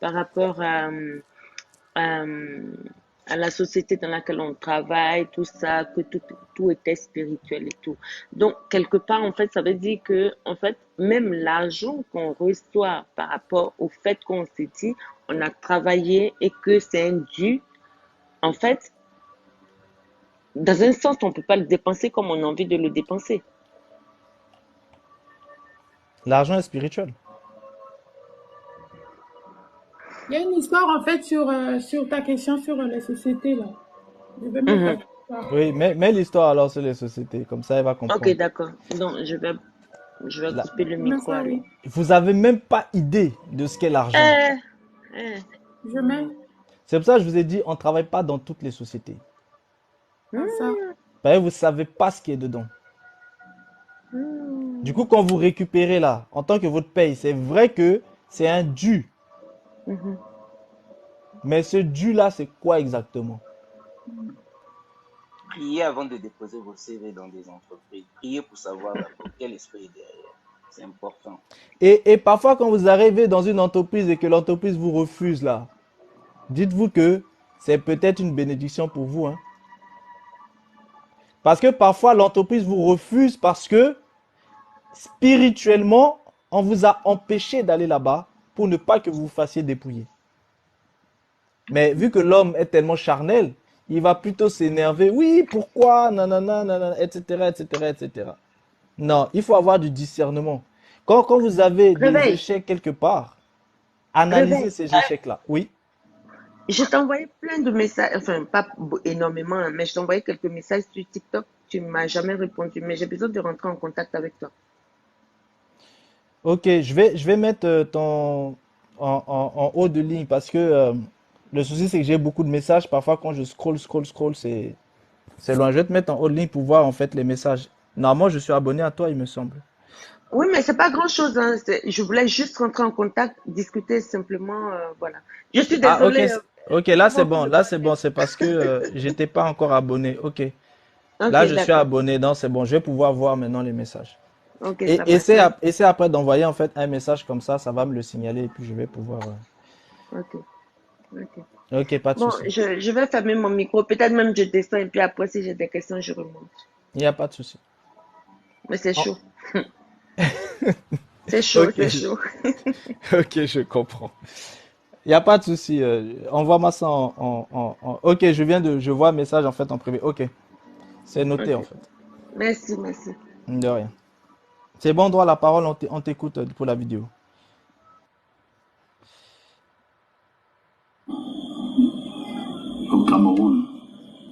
par rapport à, à la société dans laquelle on travaille, tout ça, que tout était spirituel et tout. Donc, quelque part, en fait, ça veut dire que, en fait, même l'argent qu'on reçoit par rapport au fait qu'on s'est dit, on a travaillé et que c'est un dû, en fait, dans un sens, on ne peut pas le dépenser comme on a envie de le dépenser. L'argent est spirituel. Il y a une histoire en fait sur ta question sur les sociétés là. Je vais mettre la Mhm. histoire. Oui, mais l'histoire alors sur les sociétés, comme ça elle va Ok, comprendre. d'accord. Donc, je vais Là, couper le Je mets micro ça, alors. oui. vous avez même pas idée de ce qu'est l'argent. Eh, eh. Je mets C'est pour ça que je vous ai dit, on ne travaille pas dans toutes les sociétés. à ça. Hmm, Parce que vous ne savez pas ce qui est dedans. Du coup, hmm, quand vous récupérez là, en tant que votre paye, c'est vrai que c'est un dû. mhm. Mais ce dû là, c'est quoi exactement? Priez avant de déposer vos CV dans des entreprises. Priez pour savoir d'abord quel esprit est derrière. C'est important. Et parfois, quand vous arrivez dans une entreprise et que l'entreprise vous refuse là, dites-vous que c'est peut-être une bénédiction pour vous, hein. Parce que parfois, l'entreprise vous refuse parce que spirituellement, on vous a empêché d'aller là-bas pour ne pas que vous vous fassiez dépouiller. Mais vu que l'homme est tellement charnel, il va plutôt s'énerver. Oui, pourquoi, nanana, nanana, etc., etc., etc. Non, il faut avoir du discernement. Quand vous avez des Réveille, échecs quelque part, analysez réveille. ces échecs-là. Oui. Je t'ai envoyé plein de messages, enfin, pas énormément, hein, mais je t'ai envoyé quelques messages sur TikTok. Tu ne m'as jamais répondu, mais j'ai besoin de rentrer en contact avec toi. Ok, je vais mettre en haut de ligne parce que le souci c'est que j'ai beaucoup de messages. Parfois quand je scroll, c'est loin. Je vais te mettre en haut de ligne pour voir en fait les messages. Normalement, je suis abonné à toi, il me semble. Oui, mais c'est pas grand-chose, hein. Je voulais juste rentrer en contact, discuter simplement, voilà. Je suis Ah, ok, désolée, ok, nous là c'est avons pris bon, le là c'est bon, passé. c'est parce que j'étais pas encore abonné. Ok, Ok, là je suis d'accord. abonné, donc c'est bon, je vais pouvoir voir maintenant les messages. Ok, Et ça marche. Merci. essaie après d'envoyer en fait un message comme ça va me le signaler et puis je vais pouvoir. Ok, ok. Ok, pas de Bon, souci. je vais fermer mon micro. Peut-être même je descends et puis après, si j'ai des questions, je remonte. Il n'y a pas de souci. Mais c'est Oh, chaud. C'est chaud, ok, c'est chaud. ok, je comprends. Il n'y a pas de souci. Envoie-moi ça Ok, je vois un message en fait en privé. Ok, c'est noté Ok. en fait. Merci, merci. De rien. C'est bon, droit la parole, on t'écoute pour la vidéo. Au Cameroun,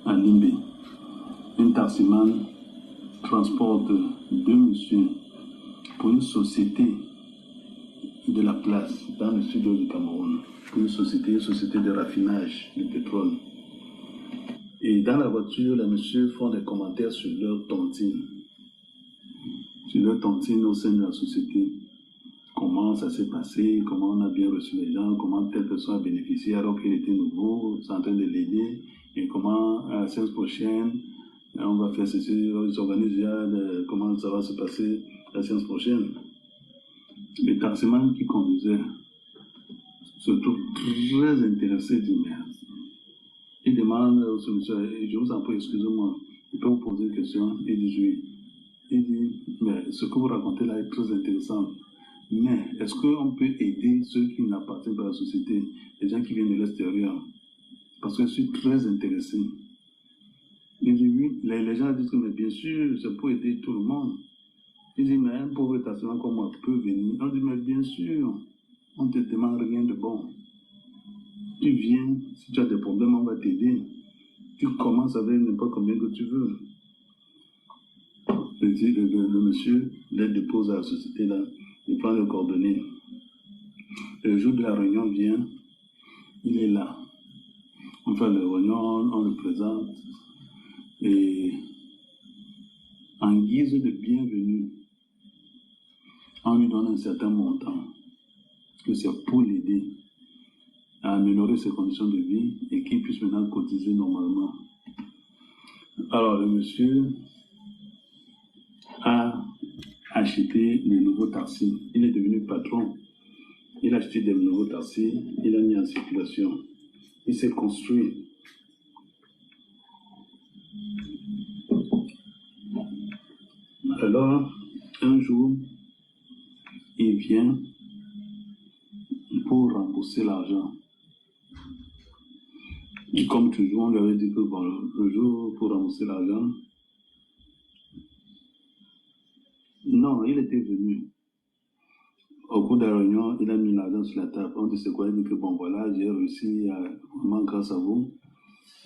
à Limbé, un taximan transporte deux messieurs pour une société de la place dans le sud du Cameroun, pour une société de raffinage de pétrole. Et dans la voiture, les messieurs font des commentaires sur leur tontine au sein de la société. Comment ça s'est passé, comment on a bien reçu les gens, comment telle personne a bénéficié alors qu'il était nouveau, c'est en train de l'aider, et comment à la séance prochaine, on va faire ceci, ils organisent déjà comment ça va se passer la séance prochaine. Le taximan qui conduisait se trouve très intéressé du maire. Il demande au solution, je vous en prie, excusez-moi, je peux vous poser une question? Il dit oui. Il dit, mais ce que vous racontez là est très intéressant. Mais est-ce qu'on peut aider ceux qui n'appartiennent pas à la société, les gens qui viennent de l'extérieur? Parce que je suis très intéressé. Il dit oui, les gens disent que mais bien sûr, c'est pour aider tout le monde. Il dit, mais un pauvre taximan comme moi peut venir. On dit, mais bien sûr, on ne te demande rien de bon. Tu viens, si tu as des problèmes, on va t'aider. Tu commences avec n'importe combien que tu veux. Le monsieur les dépose à la société là, il prend les coordonnées. Le jour de la réunion vient, il est là. On fait la réunion, on le présente. Et en guise de bienvenue, on lui donne un certain montant, que c'est pour l'aider à améliorer ses conditions de vie et qu'il puisse maintenant cotiser normalement. Alors, le monsieur a acheté le nouveau taxi. Il est devenu patron. Il a acheté des nouveaux taxis, il a mis en circulation. Il s'est construit. Alors, un jour, il vient pour rembourser l'argent. Et comme toujours, on lui avait dit que bon, le jour pour rembourser l'argent, non, il était venu. Au cours de la réunion, il a mis l'argent sur la table. On dit c'est quoi? Il dit que bon, voilà, j'ai réussi, vraiment grâce à vous.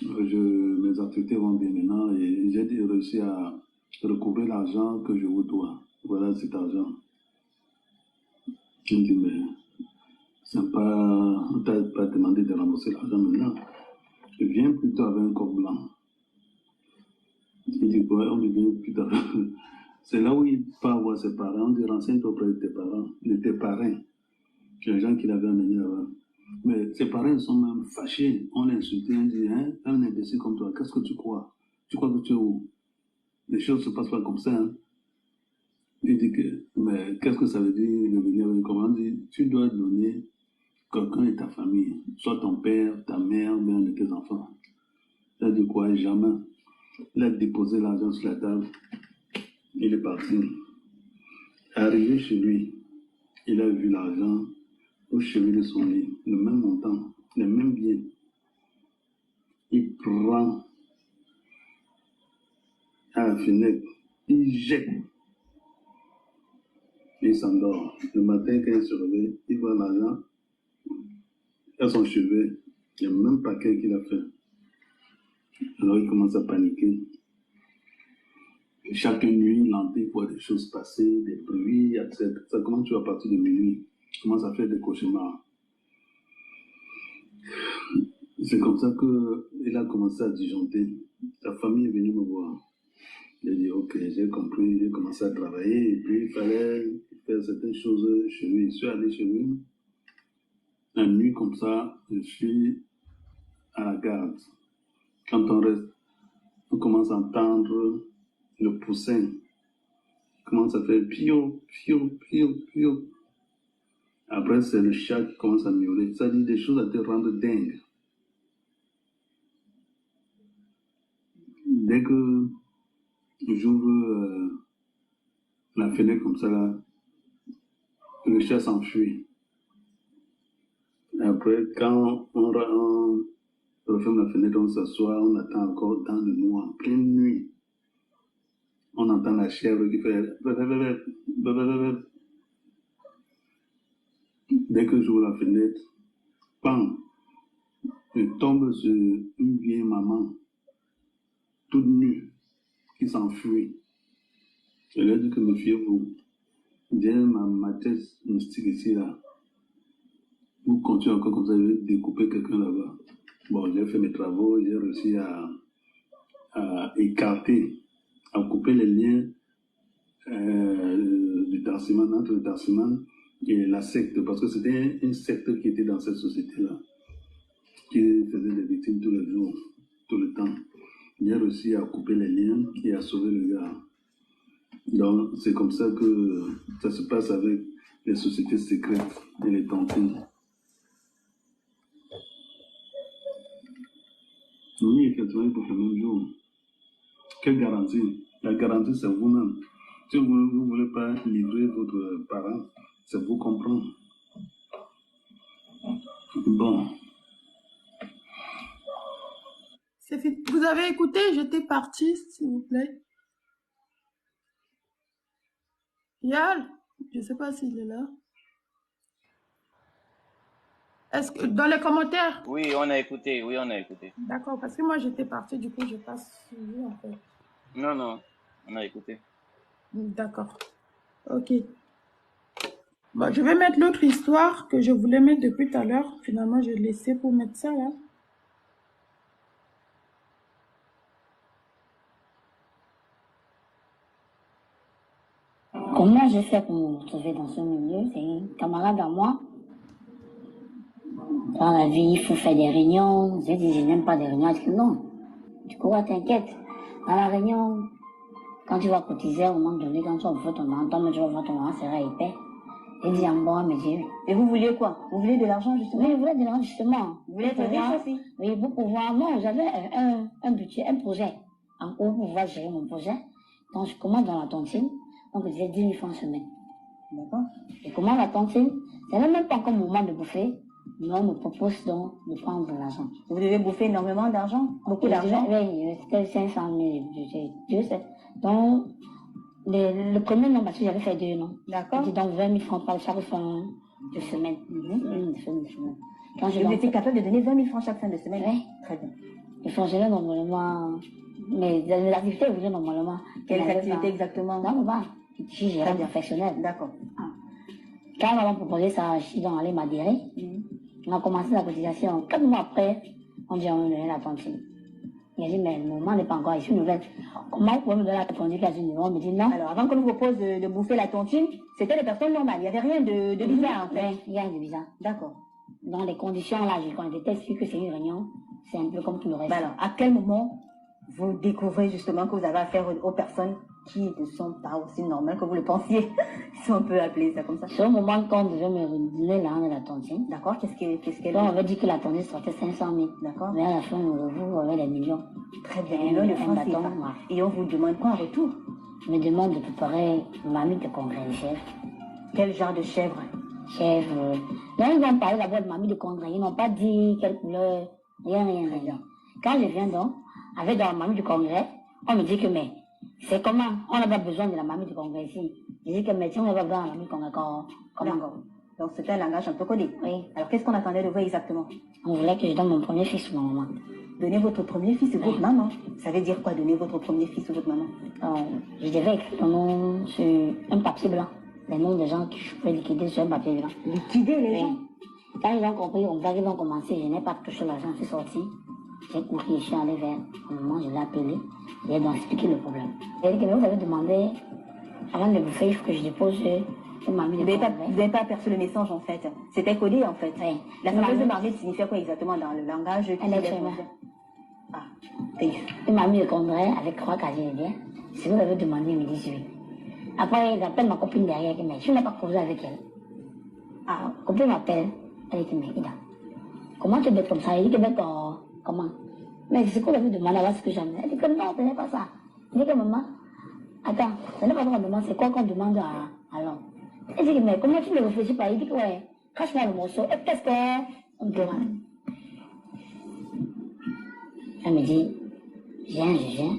Mes activités vont bien maintenant et j'ai réussi à recouvrer l'argent que je vous dois. Voilà cet argent. Il dit, mais c'est pas, on t'a pas demandé de rembourser l'argent maintenant. Je viens plutôt avec un coq blanc. Il dit, ouais, on devient plutôt. C'est là où il part voir ses parents. On dit, renseigne-toi auprès de tes parents, de tes parrains, les gens qui l'avaient amené là-bas. Mais ses parents sont même fâchés. On l'a insulté, on dit, hein, un imbécile comme toi, qu'est-ce que tu crois? Tu crois que tu es où? Les choses ne se passent pas comme ça. Hein. Il dit que, mais qu'est-ce que ça veut dire de venir avec comment? On dit, tu dois donner quelqu'un de ta famille, soit ton père, ta mère, bien de tes enfants. Il a dit quoi? Jamais. Il a déposé l'argent sur la table. Il est parti. Arrivé chez lui, il a vu l'argent au chevet de son lit, le même montant, le même bien. Il prend à la fenêtre, il jette, il s'endort. Le matin, quand il se réveille, il voit l'argent à son chevet, le même paquet qu'il a fait. Alors il commence à paniquer. Chaque nuit, il entend voir des choses passer, des bruits, etc. Ça commence à partir de minuit. Il commence à faire des cauchemars. C'est comme ça qu'il a commencé à disjoncter. Sa famille est venue me voir. Il a dit, ok, j'ai compris, j'ai commencé à travailler, et puis il fallait faire certaines choses chez lui. Je suis allé chez lui. La nuit, comme ça, je suis à la garde. Quand on reste, on commence à entendre le poussin. Commence à faire pio, pio, pio, pio. Après, c'est le chat qui commence à miauler. Ça dit des choses à te rendre dingue. Dès que j'ouvre la fenêtre comme ça, là, le chat s'enfuit. Après, quand on referme la fenêtre, on s'assoit, on attend encore dans le noir, en pleine nuit. On entend la chèvre qui fait... Dès que j'ouvre la fenêtre, bam, je tombe sur une vieille maman, toute nue, qui s'enfuit. Je lui ai dit que méfiez-vous. J'ai ma tête mystique ici, là. Vous continuez encore comme ça, je vais découper quelqu'un là-bas. Bon, j'ai fait mes travaux, j'ai réussi à écarter, à couper les liens du Tarsiman, entre le Tarsiman et la secte, parce que c'était une secte qui était dans cette société-là, qui faisait des victimes tous les jours, tout le temps. J'ai réussi à couper les liens et à sauver le gars. Donc, c'est comme ça que ça se passe avec les sociétés secrètes et les tantines. Oui, effectivement, pour le même jour. Quelle garantie? La garantie, c'est vous-même. Si vous ne voulez pas livrer votre parent, c'est vous comprendre. Bon. Vous avez écouté? J'étais partie, s'il vous plaît. Yal, je ne sais pas s'il est là. Est-ce que dans les commentaires? Oui, on a écouté, oui, on a écouté. D'accord, parce que moi j'étais partie, du coup je passe suivi en fait. Non, on a écouté. D'accord. Ok. Bon, je vais mettre l'autre histoire que je voulais mettre depuis tout à l'heure. Finalement, j'ai laissé pour mettre ça là. Comment j'ai fait pour me retrouver dans ce milieu? C'est un camarade à moi. Dans la vie, il faut faire des réunions. J'ai dit, je n'aime pas des réunions. Il dit, non. Du coup, t'inquiète. Dans la réunion, quand tu vas cotiser, au moment donné, quand tu vas voir ton menton, tu vas voir ton menton sera épais. J'ai dit, bon, elle me dit, oui. Et vous vouliez quoi? Vous vouliez de l'argent, justement? Oui, je voulais de l'argent, justement. Vous voulez être riche aussi? Oui, pour pouvoir, non, j'avais un budget, un projet. En gros, pour pouvoir gérer mon projet. Donc, je commande dans la tontine. Donc, je disais 10 000 francs semaine. D'accord. Je commande la tontine. C'est même pas encore le moment de bouffer. Mais on me propose donc de prendre de l'argent. Vous devez bouffer énormément d'argent? Beaucoup d'argent? Oui, c'était 500 000 budget. Donc, le premier nom, parce que j'avais fait 2 noms. D'accord. C'était donc 20 000 francs par chaque fin de semaine. Quand vous étiez capable de donner 20 000 francs chaque fin de semaine? Oui. Très bien. Je fonctionnais normalement, mais les activités faisaient normalement. Quelles activités exactement? Non, bah, je gérais professionnel. D'accord. Quand on m'a proposé ça, je suis donc allé m'adhérer. On a commencé la cotisation. 4 mois après, on dit on me donner la tontine. Il a dit, mais le moment n'est pas encore ici, nouvelle. Comment vous pouvez me donner la tontine à une nouvelle? On me dit non. Alors, avant qu'on nous propose de bouffer la tontine, c'était des personnes normales. Il n'y avait rien de bizarre, en fait. Oui, il y a rien de bizarre. D'accord. Dans les conditions là, quand on déteste que c'est une réunion, c'est un peu comme tout le reste. Alors, à quel moment vous découvrez justement que vous avez affaire aux personnes qui ne sont pas aussi normales que vous le pensiez, si on peut appeler ça comme ça? C'est au moment quand on devait me redonner l'argent de la tontine. D'accord. Qu'est-ce qu'elle Donc, on avait dit que la tontine sortait 500 000. D'accord. Mais à la fin, vous avez des millions. Très bien. Millions de francs CFA. Et on vous demande quoi en retour? Je me demande de préparer mamie de congrès de chèvre. Quel genre de chèvre? Chèvre. Là, ils ont parlé d'abord de mamie de congrès. Ils n'ont pas dit quelle couleur. Rien. Quand je viens donc, avec dans la mamie du congrès, on me dit que mais c'est comment? On n'a pas besoin de la mamie du congrès ici. Je dis que mais si on n'a pas besoin de la mamie du congrès, comment? Donc c'était un langage un peu codé. Oui. Alors qu'est-ce qu'on attendait de vous exactement? On voulait que je donne mon premier fils à ma maman. Donner votre premier fils à votre maman? Ça veut dire quoi, donner votre premier fils à votre maman? Je devais écrire ton nom sur un papier blanc. Les noms des gens que je pouvais liquider sur un papier blanc. Liquider les gens? Quand ils ont compris, on va commencer, je n'ai pas touché l'argent, je suis sorti. J'ai couru, je suis allé vers le moment, je l'ai appelé, j'ai donc expliqué le problème. J'ai dit que vous avez demandé, avant de bouffer, il faut que je dépose une mamie de congrès. Vous n'avez pas aperçu le message en fait. C'était codé en fait. Oui. La fameuse marmite signifiait quoi exactement dans le langage? Un être humain. Oui. Une mamie de congrès avec 3 casiers de bien. Si vous avez demandé, ils me disent oui. Après, j'appelle ma copine derrière, mais je n'ai pas causé avec elle. Ma copine m'appelle, elle dit, mais Ida, comment tu es bête comme ça? Elle dit que bête, comment? Mais c'est quoi vous demandez à ce que j'aime? Elle dit que non, ce n'est pas ça. Elle dit que maman, attends, ce n'est pas qu'on demande, c'est quoi qu'on demande à l'homme? Elle dit que mais comment tu ne réfléchis pas? Il dit que ouais, cache-moi le morceau, et qu'est-ce qu'on me demande? Elle me dit, je viens.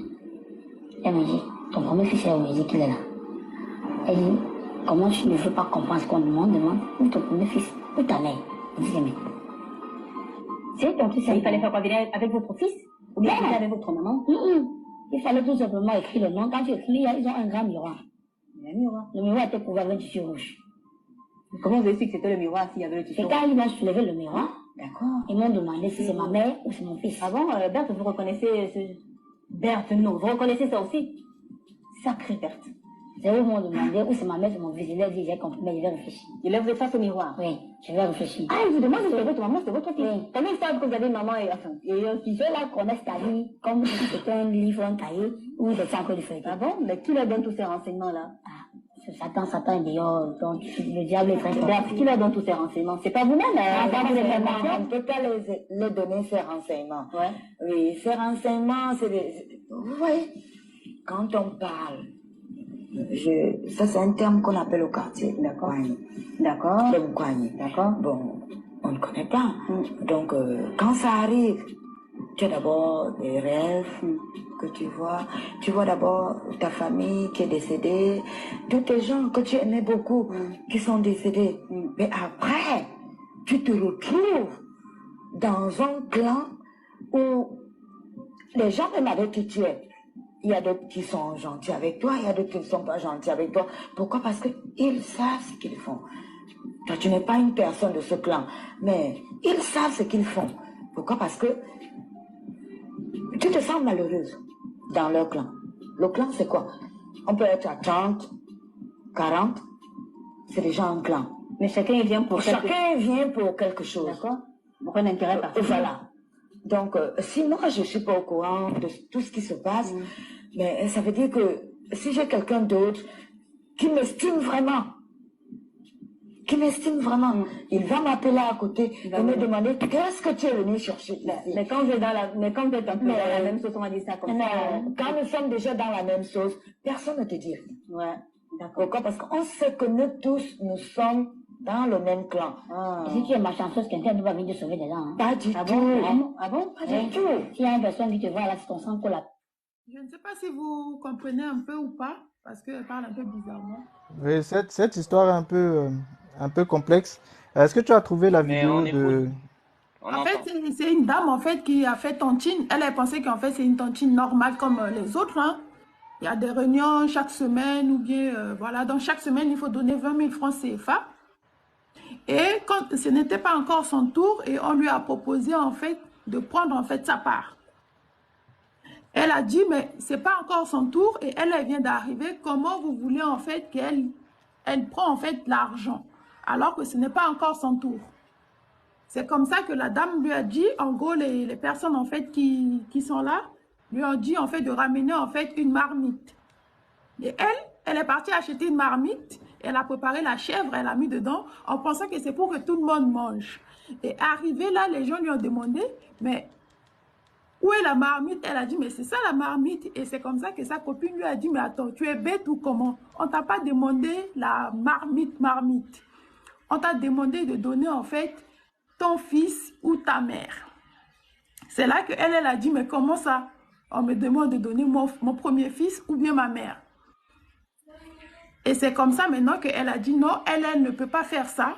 Elle me dit, ton premier fils est où? Je dis qu'il est là. Elle dit, comment tu ne veux pas comprendre ce qu'on demande? Où ton premier fils? Où ta mère? Je dis, mais. C'est ton fils. Il fallait faire quoi? Venir avec votre fils? Ou bien venir avec votre maman? Il fallait tout simplement écrire le nom. Quand tu écris, ils ont un grand miroir. Un miroir? Le miroir était couvert avec du tissu rouge. Comment vous avez su que c'était le miroir s'il y avait le tissu rouge? Et quand ils m'ont soulevé le miroir, d'accord, ils m'ont demandé si c'est ma mère ou c'est mon fils. Ah bon, Berthe, vous reconnaissez ce... Berthe, non, vous reconnaissez ça aussi? Sacrée Berthe. C'est eux qui m'ont demandé où c'est ma mère, c'est mon fils. Il leur dit, j'ai compris, mais je vais réfléchir. Et là, vous êtes face au miroir? Oui, je vais réfléchir. Ah, il vous demande si c'est votre maman, c'est votre fils? Oui. Comment ils savent que vous avez une maman et enfin? Et un fils, là, connaissent ta vie, comme si c'était un livre, un cahier, ou des sacs de feuilles. Ah bon? Mais qui leur donne tous ces renseignements-là? Satan est dehors, donc le diable est très fort. Qui leur donne tous ces renseignements? C'est pas vous-même, on ne peut pas les donner ces renseignements. Ouais. Oui, ces renseignements, c'est des... Vous voyez, quand on parle, ça c'est un terme qu'on appelle au quartier, d'accord. D'accord. Le Mkwanye. D'accord. Bon, on ne connaît pas. Donc, quand ça arrive, tu as d'abord des rêves que tu vois d'abord ta famille qui est décédée, tous tes gens que tu aimais beaucoup qui sont décédés. Mais après, tu te retrouves dans un clan où les gens même avec qui tu es, il y a d'autres qui sont gentils avec toi, il y a d'autres qui ne sont pas gentils avec toi. Pourquoi? Parce qu'ils savent ce qu'ils font. Toi, tu n'es pas une personne de ce clan, mais ils savent ce qu'ils font. Pourquoi? Parce que tu te sens malheureuse dans leur clan. Le clan, c'est quoi? On peut être à 30, 40, c'est déjà un clan. Mais chacun vient pour quelque chose. D'accord. Pour un intérêt particulier. Voilà. Donc, si moi, je ne suis pas au courant de tout ce qui se passe, mais ça veut dire que si j'ai quelqu'un d'autre qui m'estime vraiment, qui m'estime vraiment. Il va m'appeler à côté et me demander qu'est-ce que tu es venu chercher ici. Mais quand vous êtes quand vous êtes un peu dans la même sauce, on va dire ça comme ça. Quand nous sommes déjà dans la même sauce, personne ne te dit rien. Ouais, d'accord. Pourquoi? Parce qu'on sait que nous tous, nous sommes dans le même clan. Et si tu es malchanceuse, quelqu'un ne va venir te sauver des gens. Hein. Pas du Ah tout. bon? Ah bon? Pas Oui. du tout. S'il y a une personne qui te voit là, c'est ton sang colle. Je ne sais pas si vous comprenez un peu ou pas, parce qu'elle parle un peu bizarrement. Oui, cette histoire est un peu complexe. Est-ce que tu as trouvé la Mais vidéo on de... écoute, on En fait, entend. c'est une dame en fait qui a fait tontine. Elle a pensé qu'en fait c'est une tontine normale comme les autres. Hein. Il y a des réunions chaque semaine ou bien voilà. Donc chaque semaine il faut donner 20 000 francs CFA. Et quand ce n'était pas encore son tour et on lui a proposé en fait de prendre en fait sa part. Elle a dit mais c'est pas encore son tour et elle vient d'arriver. Comment vous voulez en fait qu'elle prend en fait l'argent alors que ce n'est pas encore son tour? C'est comme ça que la dame lui a dit, en gros, les personnes en fait qui sont là, lui ont dit en fait de ramener en fait une marmite. Et elle est partie acheter une marmite, elle a préparé la chèvre, elle a mis dedans, en pensant que c'est pour que tout le monde mange. Et arrivé là, les gens lui ont demandé, mais où est la marmite? Elle a dit, mais c'est ça la marmite. Et c'est comme ça que sa copine lui a dit, mais attends, tu es bête ou comment? On t'a pas demandé la marmite. On t'a demandé de donner en fait ton fils ou ta mère. C'est là qu'elle a dit, mais comment ça? On me demande de donner mon premier fils ou bien ma mère. Et c'est comme ça maintenant qu'elle a dit, non, elle ne peut pas faire ça.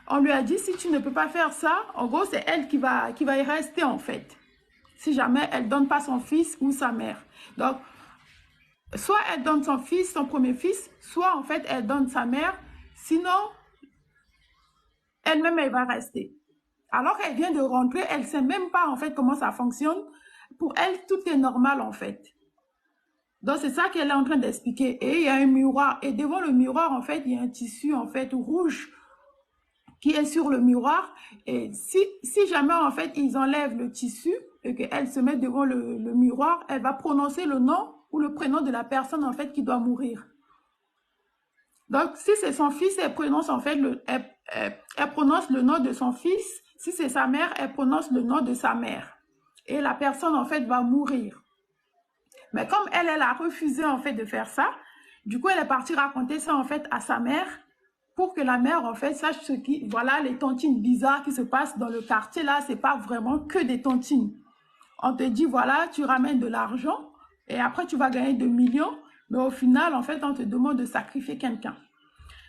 On lui a dit, si tu ne peux pas faire ça, en gros, c'est elle qui va y rester en fait. Si jamais elle ne donne pas son fils ou sa mère. Donc, soit elle donne son fils, son premier fils, soit en fait elle donne sa mère. Sinon, elle-même, elle va rester. Alors qu'elle vient de rentrer, elle ne sait même pas en fait comment ça fonctionne. Pour elle, tout est normal en fait. Donc c'est ça qu'elle est en train d'expliquer. Et il y a un miroir. Et devant le miroir, en fait, il y a un tissu en fait rouge qui est sur le miroir. Et si jamais en fait ils enlèvent le tissu et qu'elle se met devant le miroir, elle va prononcer le nom ou le prénom de la personne en fait qui doit mourir. Donc si c'est son fils, elle prononce en fait elle prononce le nom de son fils. Si c'est sa mère, elle prononce le nom de sa mère. Et la personne, en fait, va mourir. Mais comme elle a refusé, en fait, de faire ça, du coup, elle est partie raconter ça, en fait, à sa mère pour que la mère, en fait, sache voilà, les tontines bizarres qui se passent dans le quartier, là, c'est pas vraiment que des tontines. On te dit, voilà, tu ramènes de l'argent et après, tu vas gagner 2 millions. Mais au final, en fait, on te demande de sacrifier quelqu'un.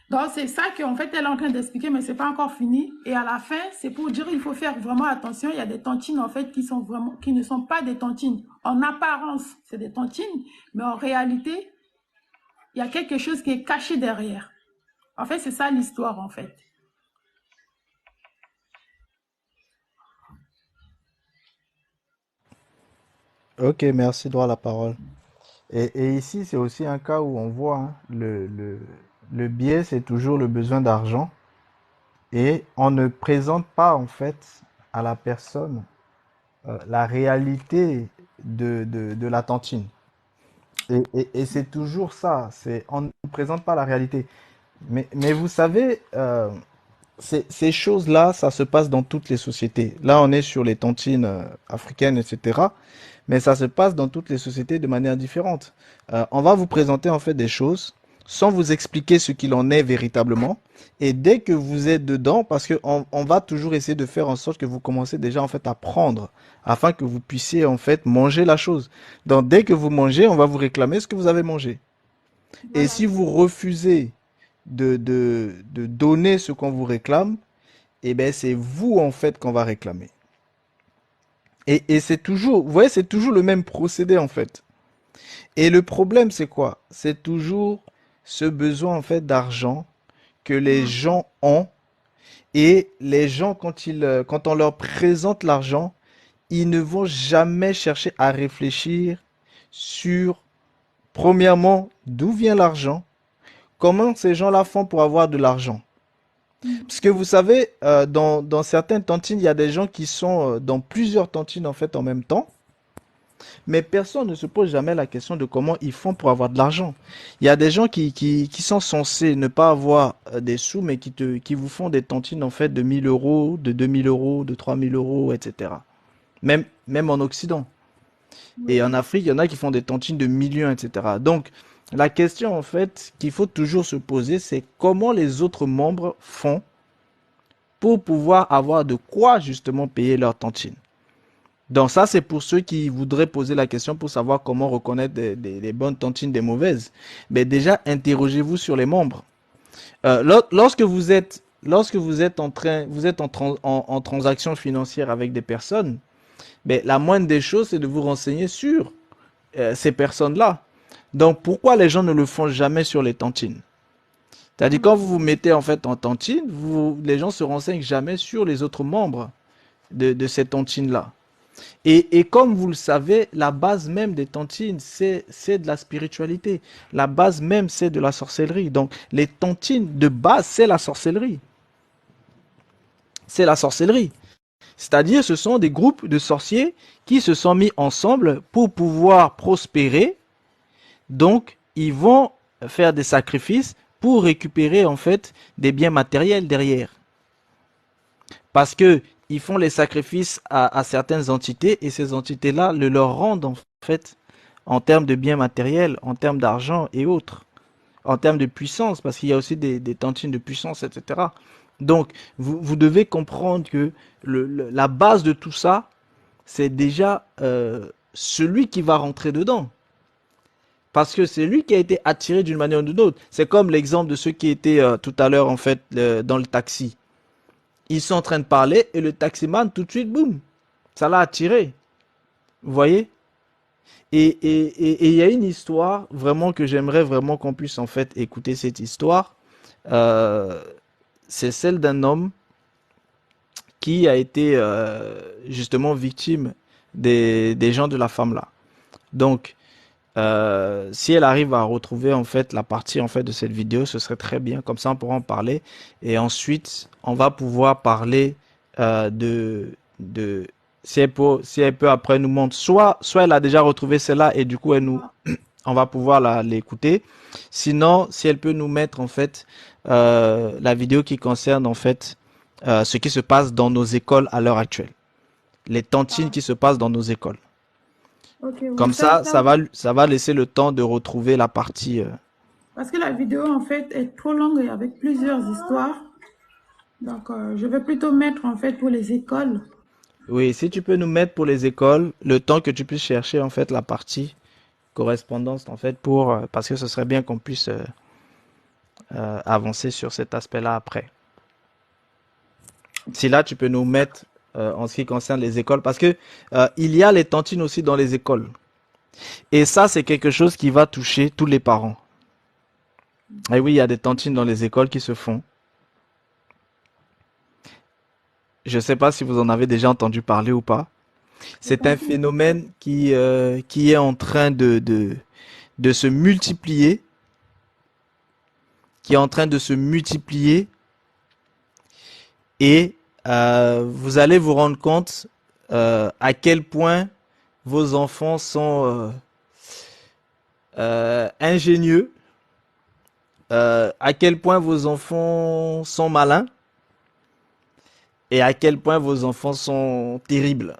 Donc, c'est ça qu'en fait, elle est en train d'expliquer, mais ce n'est pas encore fini. Et à la fin, c'est pour dire qu'il faut faire vraiment attention. Il y a des tontines, en fait, qui ne sont pas des tontines. En apparence, c'est des tontines, mais en réalité, il y a quelque chose qui est caché derrière. En fait, c'est ça l'histoire, en fait. Ok, merci, droit à la parole. Et ici, c'est aussi un cas où on voit hein, le biais, c'est toujours le besoin d'argent. Et on ne présente pas, en fait, à la personne la réalité de la tontine. Et c'est toujours ça, on ne présente pas la réalité. Mais vous savez, ces choses-là, ça se passe dans toutes les sociétés. Là, on est sur les tontines africaines, etc. Mais ça se passe dans toutes les sociétés de manière différente. On va vous présenter en fait des choses sans vous expliquer ce qu'il en est véritablement. Et dès que vous êtes dedans, parce qu'on va toujours essayer de faire en sorte que vous commencez déjà en fait à prendre, afin que vous puissiez en fait manger la chose. Donc dès que vous mangez, on va vous réclamer ce que vous avez mangé. Voilà. Et si vous refusez de donner ce qu'on vous réclame, eh ben c'est vous en fait qu'on va réclamer. Et c'est toujours, vous voyez, c'est toujours le même procédé en fait. Et le problème c'est quoi? C'est toujours ce besoin en fait d'argent que les gens ont et les gens quand on leur présente l'argent, ils ne vont jamais chercher à réfléchir sur premièrement d'où vient l'argent, comment ces gens-là font pour avoir de l'argent. Parce que vous savez, dans certaines tontines, il y a des gens qui sont dans plusieurs tontines en fait en même temps. Mais personne ne se pose jamais la question de comment ils font pour avoir de l'argent. Il y a des gens qui sont censés ne pas avoir des sous, mais qui vous font des tontines en fait de 1000 euros, de 2000 euros, de 3000 euros, etc. Même en Occident. Et en Afrique, il y en a qui font des tontines de millions, etc. Donc, la question en fait qu'il faut toujours se poser, c'est comment les autres membres font pour pouvoir avoir de quoi justement payer leur tontine. Donc ça, c'est pour ceux qui voudraient poser la question pour savoir comment reconnaître des bonnes tontines des mauvaises. Mais déjà, interrogez-vous sur les membres. Lorsque vous êtes en train, vous êtes en transaction financière avec des personnes, mais la moindre des choses, c'est de vous renseigner sur ces personnes-là. Donc pourquoi les gens ne le font jamais sur les tontines? C'est-à-dire quand vous vous mettez en fait en tontine, les gens se renseignent jamais sur les autres membres de ces tontines-là. Et comme vous le savez, la base même des tontines, c'est de la spiritualité. La base même, c'est de la sorcellerie. Donc, les tontines de base, c'est la sorcellerie. C'est la sorcellerie. C'est-à-dire, ce sont des groupes de sorciers qui se sont mis ensemble pour pouvoir prospérer. Donc, ils vont faire des sacrifices pour récupérer, en fait, des biens matériels derrière. Parce que ils font les sacrifices à certaines entités et ces entités-là le leur rendent en fait en termes de biens matériels, en termes d'argent et autres, en termes de puissance, parce qu'il y a aussi des tantines de puissance, etc. Donc, vous devez comprendre que la base de tout ça, c'est déjà celui qui va rentrer dedans. Parce que c'est lui qui a été attiré d'une manière ou d'une autre. C'est comme l'exemple de ceux qui étaient tout à l'heure en fait dans le taxi. Ils sont en train de parler et le taximan, tout de suite, boum, ça l'a attiré. Vous voyez? Et il y a une histoire vraiment que j'aimerais vraiment qu'on puisse en fait écouter cette histoire. Euh, c'est celle d'un homme qui a été justement victime des gens de la femme là. Donc, si elle arrive à retrouver en fait la partie en fait de cette vidéo, ce serait très bien. Comme ça, on pourra en parler. Et ensuite, on va pouvoir parler de si elle peut après nous montrer, soit elle a déjà retrouvé celle-là et du coup on va pouvoir l'écouter. Sinon, si elle peut nous mettre en fait la vidéo qui concerne en fait ce qui se passe dans nos écoles à l'heure actuelle, les tontines qui se passent dans nos écoles. Ok, Comme oui, ça va laisser le temps de retrouver la partie. parce que la vidéo, en fait, est trop longue et avec plusieurs histoires. Donc, je vais plutôt mettre, en fait, pour les écoles. Oui, si tu peux nous mettre pour les écoles, le temps que tu puisses chercher en fait la partie correspondance en fait parce que ce serait bien qu'on puisse avancer sur cet aspect-là après. Si là tu peux nous mettre en ce qui concerne les écoles, parce que il y a les tantines aussi dans les écoles. Et ça, c'est quelque chose qui va toucher tous les parents. Et oui, il y a des tantines dans les écoles qui se font. Je ne sais pas si vous en avez déjà entendu parler ou pas. C'est un phénomène qui est en train de se multiplier, qui est en train de se multiplier et vous allez vous rendre compte à quel point vos enfants sont ingénieux, à quel point vos enfants sont malins et à quel point vos enfants sont terribles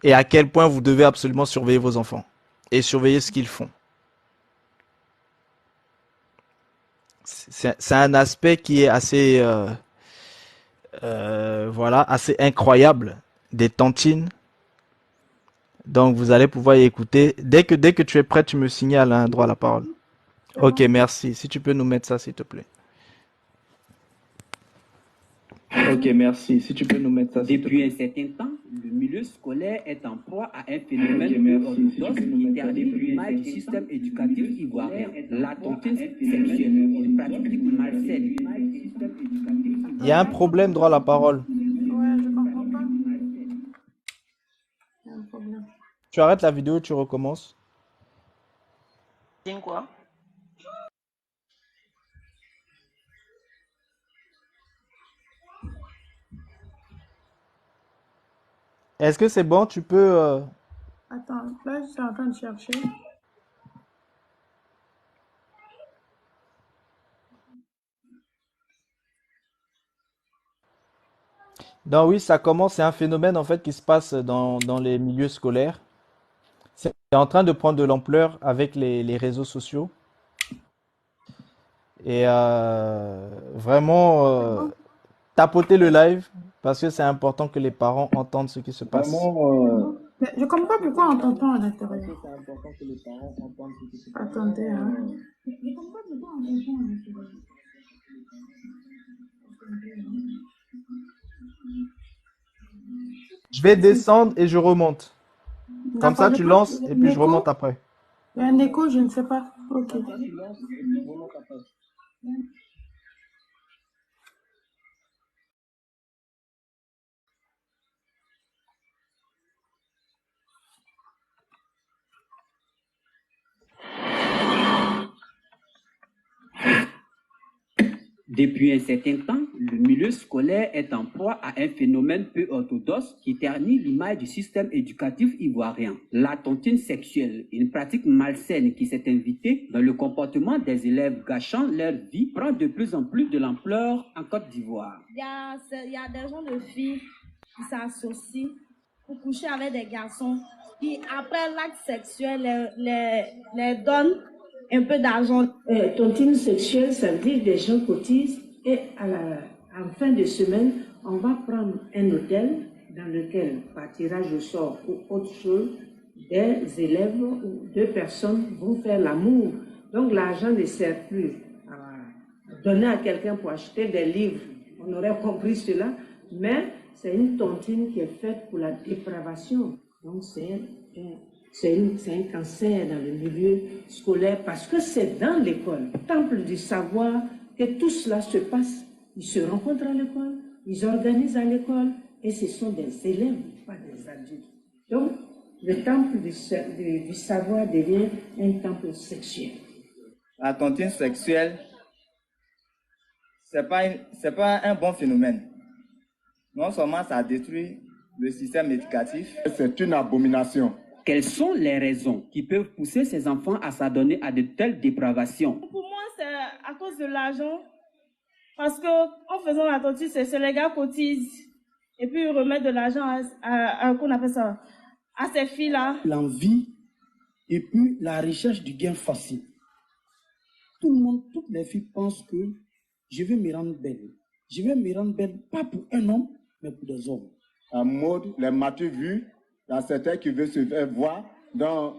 et à quel point vous devez absolument surveiller vos enfants et surveiller ce qu'ils font. C'est un aspect qui est assez voilà, assez incroyable des tantines. Donc vous allez pouvoir y écouter. Dès que tu es prêt, tu me signales, hein, droit à la parole. Ok, merci. Si tu peux nous mettre ça, s'il te plaît. Ok, merci. Si tu peux nous mettre ça, s'il te Depuis plaît. un certain temps, le milieu scolaire est en proie à un phénomène orthodoxe qui termine l'image du système éducatif ivoirien. La tontine sexuelle, une pratique malsaine. Il y a un problème, droit à la parole. Ouais, je comprends pas. Il y a un problème. Tu arrêtes la vidéo, tu recommences. Tiens quoi? Est-ce que c'est bon? Tu peux Attends, là, je suis en train de chercher. Donc oui, ça commence, c'est un phénomène en fait qui se passe dans les milieux scolaires. C'est en train de prendre de l'ampleur avec les réseaux sociaux. Et vraiment, tapoter le live parce que c'est important que les parents entendent ce qui se passe. Mais je comprends pas pourquoi on t'entend à l'intérieur. Attendez, hein. Je vais descendre et je remonte. Comme ça, D'accord, tu je pense lances qu'il y a et un puis je écho. remonte après. Il y a un écho, je ne sais pas. Ok. Depuis un certain temps, le milieu scolaire est en proie à un phénomène peu orthodoxe qui ternit l'image du système éducatif ivoirien. La tontine sexuelle, une pratique malsaine qui s'est invitée dans le comportement des élèves gâchant leur vie, prend de plus en plus de l'ampleur en Côte d'Ivoire. Il y a des gens de filles qui s'associent pour coucher avec des garçons qui, après l'acte sexuel, les donnent un peu d'argent. Tontine sexuelle, ça veut dire des gens cotisent et en fin de semaine, on va prendre un hôtel dans lequel, par tirage au sort ou autre chose, des élèves ou deux personnes vont faire l'amour. Donc l'argent ne sert plus à donner à quelqu'un pour acheter des livres. On aurait compris cela, mais c'est une tontine qui est faite pour la dépravation. Donc c'est un cancer dans le milieu scolaire parce que c'est dans l'école, temple du savoir, que tout cela se passe. Ils se rencontrent à l'école, ils organisent à l'école et ce sont des élèves, pas des adultes. Donc, le temple du savoir devient un temple sexuel. La tontine sexuelle, c'est pas un bon phénomène. Non seulement ça détruit le système éducatif, c'est une abomination. Quelles sont les raisons qui peuvent pousser ces enfants à s'adonner à de telles dépravations? Pour moi, c'est à cause de l'argent. Parce qu'en faisant la tontine, c'est les gars cotisent. Et puis ils remettent de l'argent qu'on appelle ça, à ces filles-là. L'envie et puis la recherche du gain facile. Tout le monde, toutes les filles pensent que je vais me rendre belle. Je vais me rendre belle, pas pour un homme, mais pour des hommes. En mode, les m'as-tu vu? Il y a certains qui veulent se faire voir, donc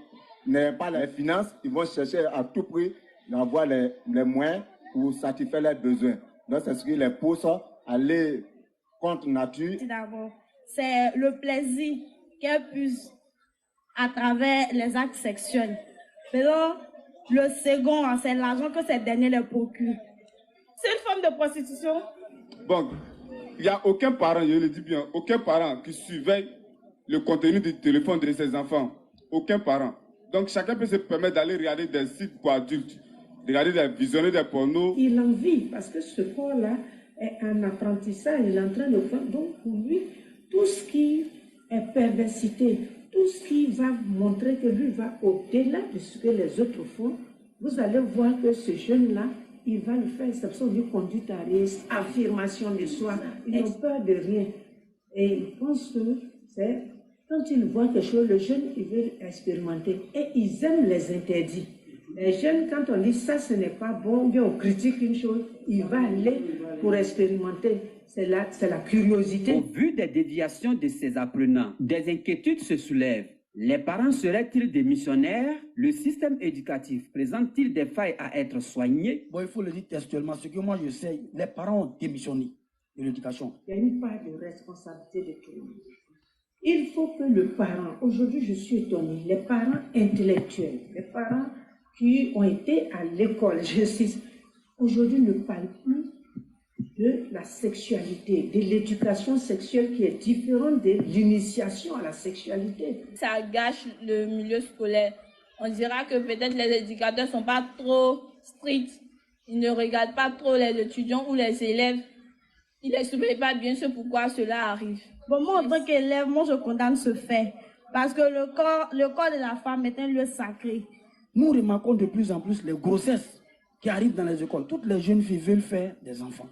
n'ayant pas les finances, ils vont chercher à tout prix d'avoir les moyens pour satisfaire leurs besoins. Donc c'est ce qui les pousse à aller contre nature. D'abord, c'est le plaisir qu'elles puissent à travers les actes sexuels. Maintenant, le second, c'est l'argent que ces derniers les procurent. C'est une forme de prostitution. Bon, il n'y a aucun parent, je le dis bien, aucun parent qui surveille le contenu du téléphone de ses enfants. Aucun parent. Donc chacun peut se permettre d'aller regarder des sites pour adultes, de regarder visionner des pornos. Il en vit parce que ce corps-là est un apprentissage, il est en train de faire. Donc pour lui, tout ce qui est perversité, tout ce qui va montrer que lui va au-delà de ce que les autres font, vous allez voir que ce jeune-là, il va le faire. Ça sont des conduites à risque, affirmation de soi. Ils n'ont peur de rien. Et ils pensent que c'est quand ils voient quelque chose, le jeune, il veut expérimenter. Et ils aiment les interdits. Les jeunes, quand on dit ça, ce n'est pas bon, bien on critique une chose, il va aller pour expérimenter. C'est la curiosité. Au vu des déviations de ces apprenants, des inquiétudes se soulèvent. Les parents seraient-ils des missionnaires? Le système éducatif présente-t-il des failles à être soignées? Bon, il faut le dire textuellement. Ce que moi je sais, les parents ont démissionné de l'éducation. Il y a une part de responsabilité de tout le monde. Il faut que le parent, aujourd'hui je suis étonnée, les parents intellectuels, les parents qui ont été à l'école, aujourd'hui ne parlent plus de la sexualité, de l'éducation sexuelle qui est différente de l'initiation à la sexualité. Ça gâche le milieu scolaire. On dira que peut-être les éducateurs ne sont pas trop stricts. Ils ne regardent pas trop les étudiants ou les élèves. Ils ne les surveillent pas bien, c'est pourquoi cela arrive. Bon, moi, en tant qu'élève, moi, je condamne ce fait. Parce que le corps de la femme est un lieu sacré. Nous remarquons de plus en plus les grossesses qui arrivent dans les écoles. Toutes les jeunes filles veulent faire des enfants.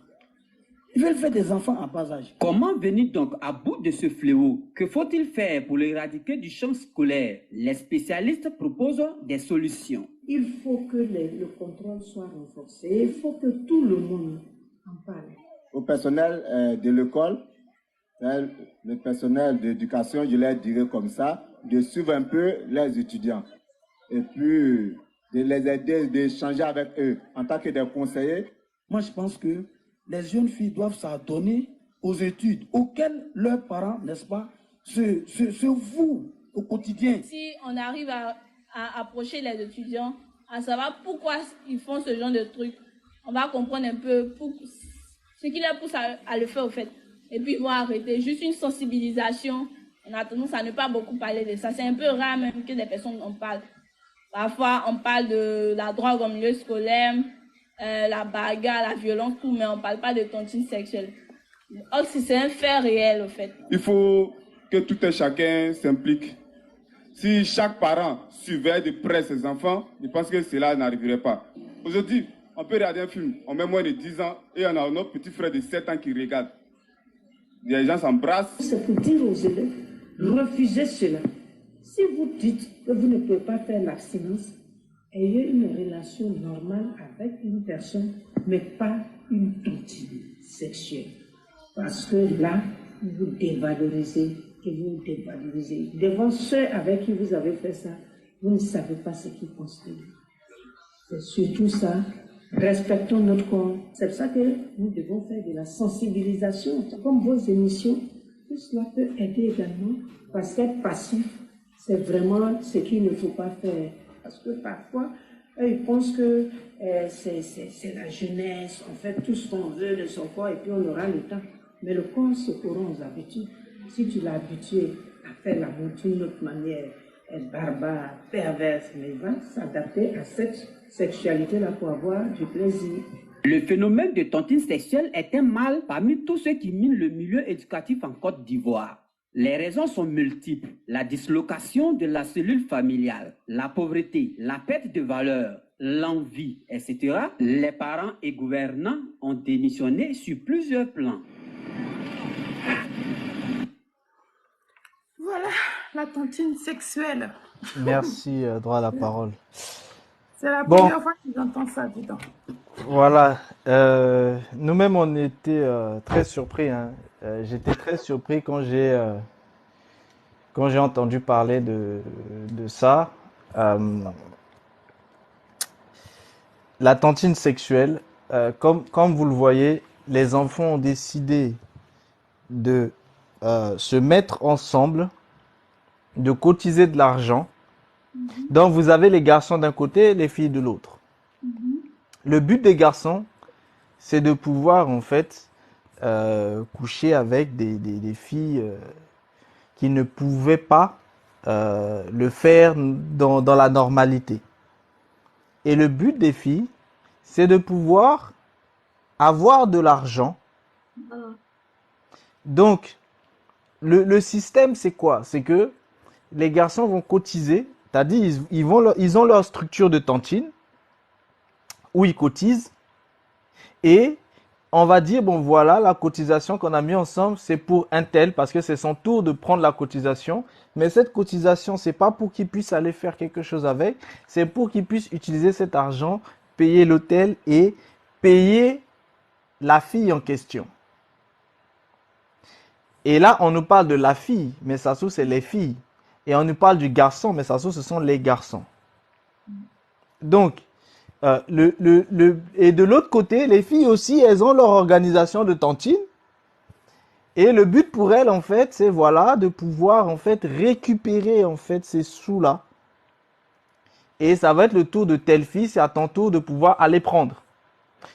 Ils veulent faire des enfants en bas âge. Comment venir donc à bout de ce fléau? Que faut-il faire pour l'éradiquer du champ scolaire? Les spécialistes proposent des solutions. Il faut que le contrôle soit renforcé. Il faut que tout le monde en parle. Au personnel de l'école, le personnel d'éducation, je leur dirais comme ça, de suivre un peu les étudiants. Et puis, de les aider, d'échanger avec eux en tant que des conseillers. Moi, je pense que les jeunes filles doivent s'adonner aux études auxquelles leurs parents, n'est-ce pas, se vouent au quotidien. Si on arrive à approcher les étudiants, à savoir pourquoi ils font ce genre de trucs, on va comprendre un peu ce qui les pousse à le faire au fait. Et puis ils vont arrêter. Juste une sensibilisation. On a tendance à ne pas beaucoup parler de ça. C'est un peu rare même que des personnes en parlent. Parfois, on parle de la drogue au milieu scolaire, la bagarre, la violence, tout, mais on ne parle pas de tontine sexuelle. Or, c'est un fait réel, au fait. Il faut que tout un chacun s'implique. Si chaque parent surveille de près ses enfants, je pense que cela n'arriverait pas. Aujourd'hui, on peut regarder un film, on met moins de 10 ans, et on a notre petit frère de 7 ans qui regarde. Les gens s'embrassent. C'est pour dire aux élèves, refusez cela. Si vous dites que vous ne pouvez pas faire l'abstinence, ayez une relation normale avec une personne, mais pas une tontine sexuelle. Parce que là, vous dévalorisez, Devant ceux avec qui vous avez fait ça, vous ne savez pas ce qu'ils pensent de vous. C'est surtout ça. Respectons notre corps. C'est pour ça que nous devons faire de la sensibilisation. Comme vos émissions, tout cela peut aider également. Parce qu'être passif, c'est vraiment ce qu'il ne faut pas faire. Parce que parfois, ils pensent que c'est la jeunesse, on fait tout ce qu'on veut de son corps et puis on aura le temps. Mais le corps se corrompt aux habitudes. Si tu l'as habitué à faire l'amour d'une autre manière, barbare, perverse, mais il va s'adapter à cette sexualité-là pour avoir du plaisir. Le phénomène de tontine sexuelle est un mal parmi tous ceux qui minent le milieu éducatif en Côte d'Ivoire. Les raisons sont multiples. La dislocation de la cellule familiale, la pauvreté, la perte de valeur, l'envie, etc. Les parents et gouvernants ont démissionné sur plusieurs plans. Voilà, la tontine sexuelle. Merci, droit à la parole. C'est la première fois que j'entends ça, dis donc. Voilà, nous-mêmes on était très surpris. Hein. J'étais très surpris quand j'ai entendu parler de ça. La tontine sexuelle, comme vous le voyez, les enfants ont décidé de se mettre ensemble, de cotiser de l'argent. Donc vous avez les garçons d'un côté et les filles de l'autre. Le but des garçons, c'est de pouvoir en fait coucher avec des filles qui ne pouvaient pas le faire dans la normalité. Et le but des filles, c'est de pouvoir avoir de l'argent. Donc, le système, c'est quoi? C'est que les garçons vont cotiser, c'est-à-dire ils ont leur structure de tontine où ils cotisent et on va dire, bon voilà, la cotisation qu'on a mis ensemble, c'est pour un tel parce que c'est son tour de prendre la cotisation. Mais cette cotisation, c'est pas pour qu'il puisse aller faire quelque chose avec, c'est pour qu'il puisse utiliser cet argent, payer l'hôtel et payer la fille en question. Et là, on nous parle de la fille, mais ça se trouve, c'est les filles. Et on nous parle du garçon, mais ça se trouve, ce sont les garçons. Donc, et de l'autre côté, les filles aussi, elles ont leur organisation de tontine. Et le but pour elles, en fait, c'est voilà, de pouvoir en fait récupérer en fait ces sous-là. Et ça va être le tour de telle fille, c'est à ton tour de pouvoir aller prendre.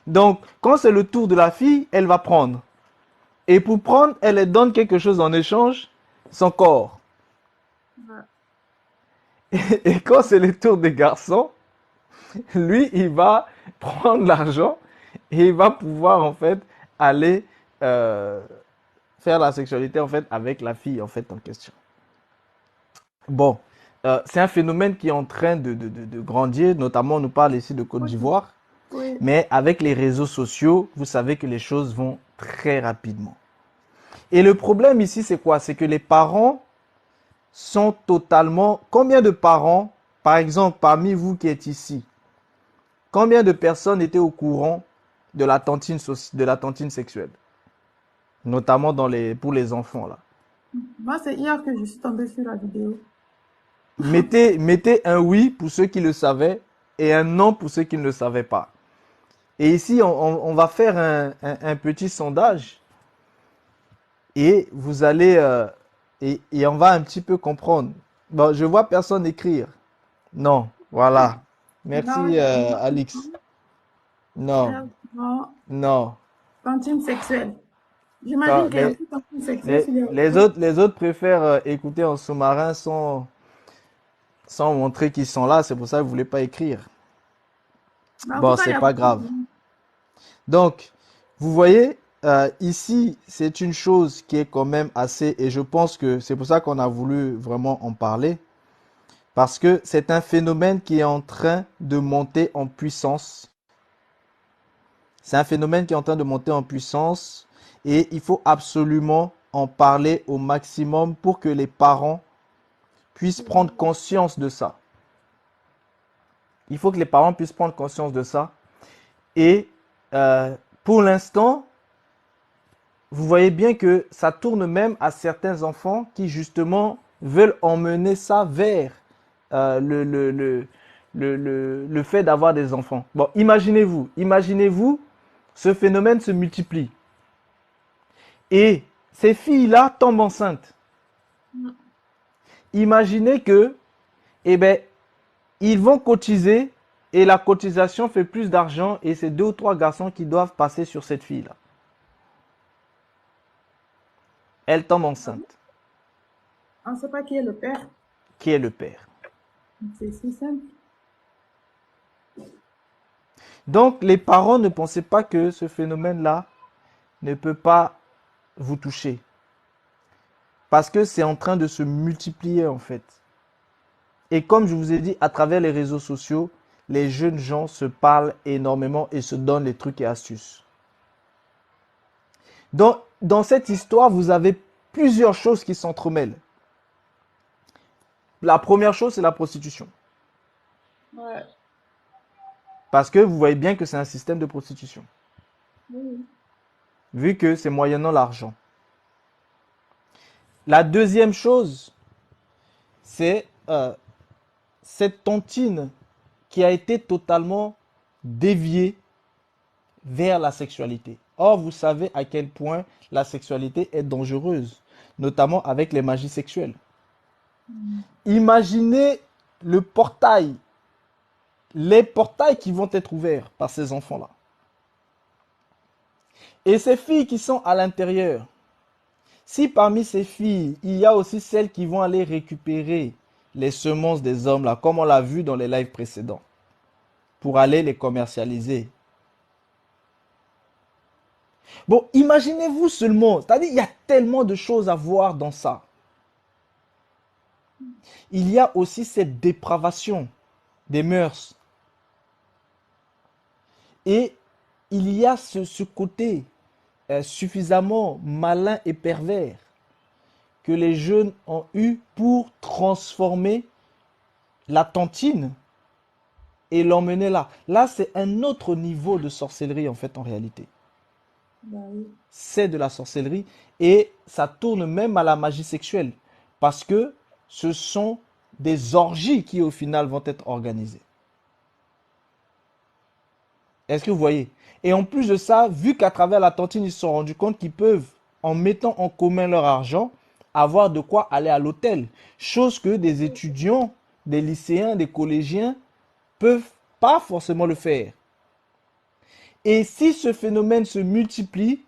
Donc, quand c'est le tour de la fille, elle va prendre. Et pour prendre, elle donne quelque chose en échange, son corps. Et quand c'est le tour des garçons, lui, il va prendre l'argent et il va pouvoir en fait aller faire la sexualité en fait avec la fille en fait en question. Bon, c'est un phénomène qui est en train de grandir, notamment on nous parle ici de Côte d'Ivoire, Oui. mais avec les réseaux sociaux, vous savez que les choses vont très rapidement. Et le problème ici, c'est quoi? C'est que les parents sont totalement... Combien de parents, par exemple, parmi vous qui êtes ici, combien de personnes étaient au courant de la tontine, de la tontine sexuelle? Notamment pour les enfants, là. Moi, c'est hier que je suis tombée sur la vidéo. Mettez un oui pour ceux qui le savaient et un non pour ceux qui ne le savaient pas. Et ici, on va faire un petit sondage et vous allez... et on va un petit peu comprendre. Bon, je vois personne écrire. Non, voilà. Merci, Non, Alix. Non, non, non. tontine sexuelle. Ah, J'imagine qu'il y a un peu de tontine sexuelle sur les réseaux. les autres préfèrent écouter en sous-marin sans montrer qu'ils sont là. C'est pour ça que vous ne voulez pas écrire. Mais en Bon, tout cas, il y c'est a pas beaucoup grave. de... Donc, vous voyez, ici, c'est une chose qui est quand même assez, et je pense que c'est pour ça qu'on a voulu vraiment en parler, parce que c'est un phénomène qui est en train de monter en puissance. C'est un phénomène qui est en train de monter en puissance et il faut absolument en parler au maximum pour que les parents puissent prendre conscience de ça. Il faut que les parents puissent prendre conscience de ça. Et pour l'instant, vous voyez bien que ça tourne même à certains enfants qui justement veulent emmener ça vers le fait d'avoir des enfants. Bon, imaginez-vous, ce phénomène se multiplie. Et ces filles-là tombent enceintes. Imaginez que, eh ben, ils vont cotiser et la cotisation fait plus d'argent et c'est 2 ou 3 garçons qui doivent passer sur cette fille-là. Elle tombe enceinte. On ne sait pas qui est le père. Qui est le père? C'est si simple. Donc, les parents ne pensez pas que ce phénomène-là ne peut pas vous toucher. Parce que c'est en train de se multiplier en fait. Et comme je vous ai dit, à travers les réseaux sociaux, les jeunes gens se parlent énormément et se donnent les trucs et astuces. Dans cette histoire, vous avez plusieurs choses qui s'entremêlent. La première chose, c'est la prostitution. Ouais. Parce que vous voyez bien que c'est un système de prostitution. Oui. Vu que c'est moyennant l'argent. La deuxième chose, c'est cette tontine qui a été totalement déviée vers la sexualité. Or, vous savez à quel point la sexualité est dangereuse, notamment avec les magies sexuelles. Imaginez le portail, les portails qui vont être ouverts par ces enfants-là. Et ces filles qui sont à l'intérieur, si parmi ces filles, il y a aussi celles qui vont aller récupérer les semences des hommes, là, comme on l'a vu dans les lives précédents, pour aller les commercialiser. Bon, imaginez-vous seulement, c'est-à-dire il y a tellement de choses à voir dans ça. Il y a aussi cette dépravation des mœurs. Et il y a ce côté suffisamment malin et pervers que les jeunes ont eu pour transformer la tontine et l'emmener là. Là, c'est un autre niveau de sorcellerie en fait en réalité. Bah oui. C'est de la sorcellerie et ça tourne même à la magie sexuelle parce que ce sont des orgies qui au final vont être organisées. Est-ce que vous voyez? Et en plus de ça, vu qu'à travers la tontine, ils se sont rendus compte qu'ils peuvent, en mettant en commun leur argent, avoir de quoi aller à l'hôtel. Chose que des étudiants, des lycéens, des collégiens peuvent pas forcément le faire. Et si ce phénomène se multiplie,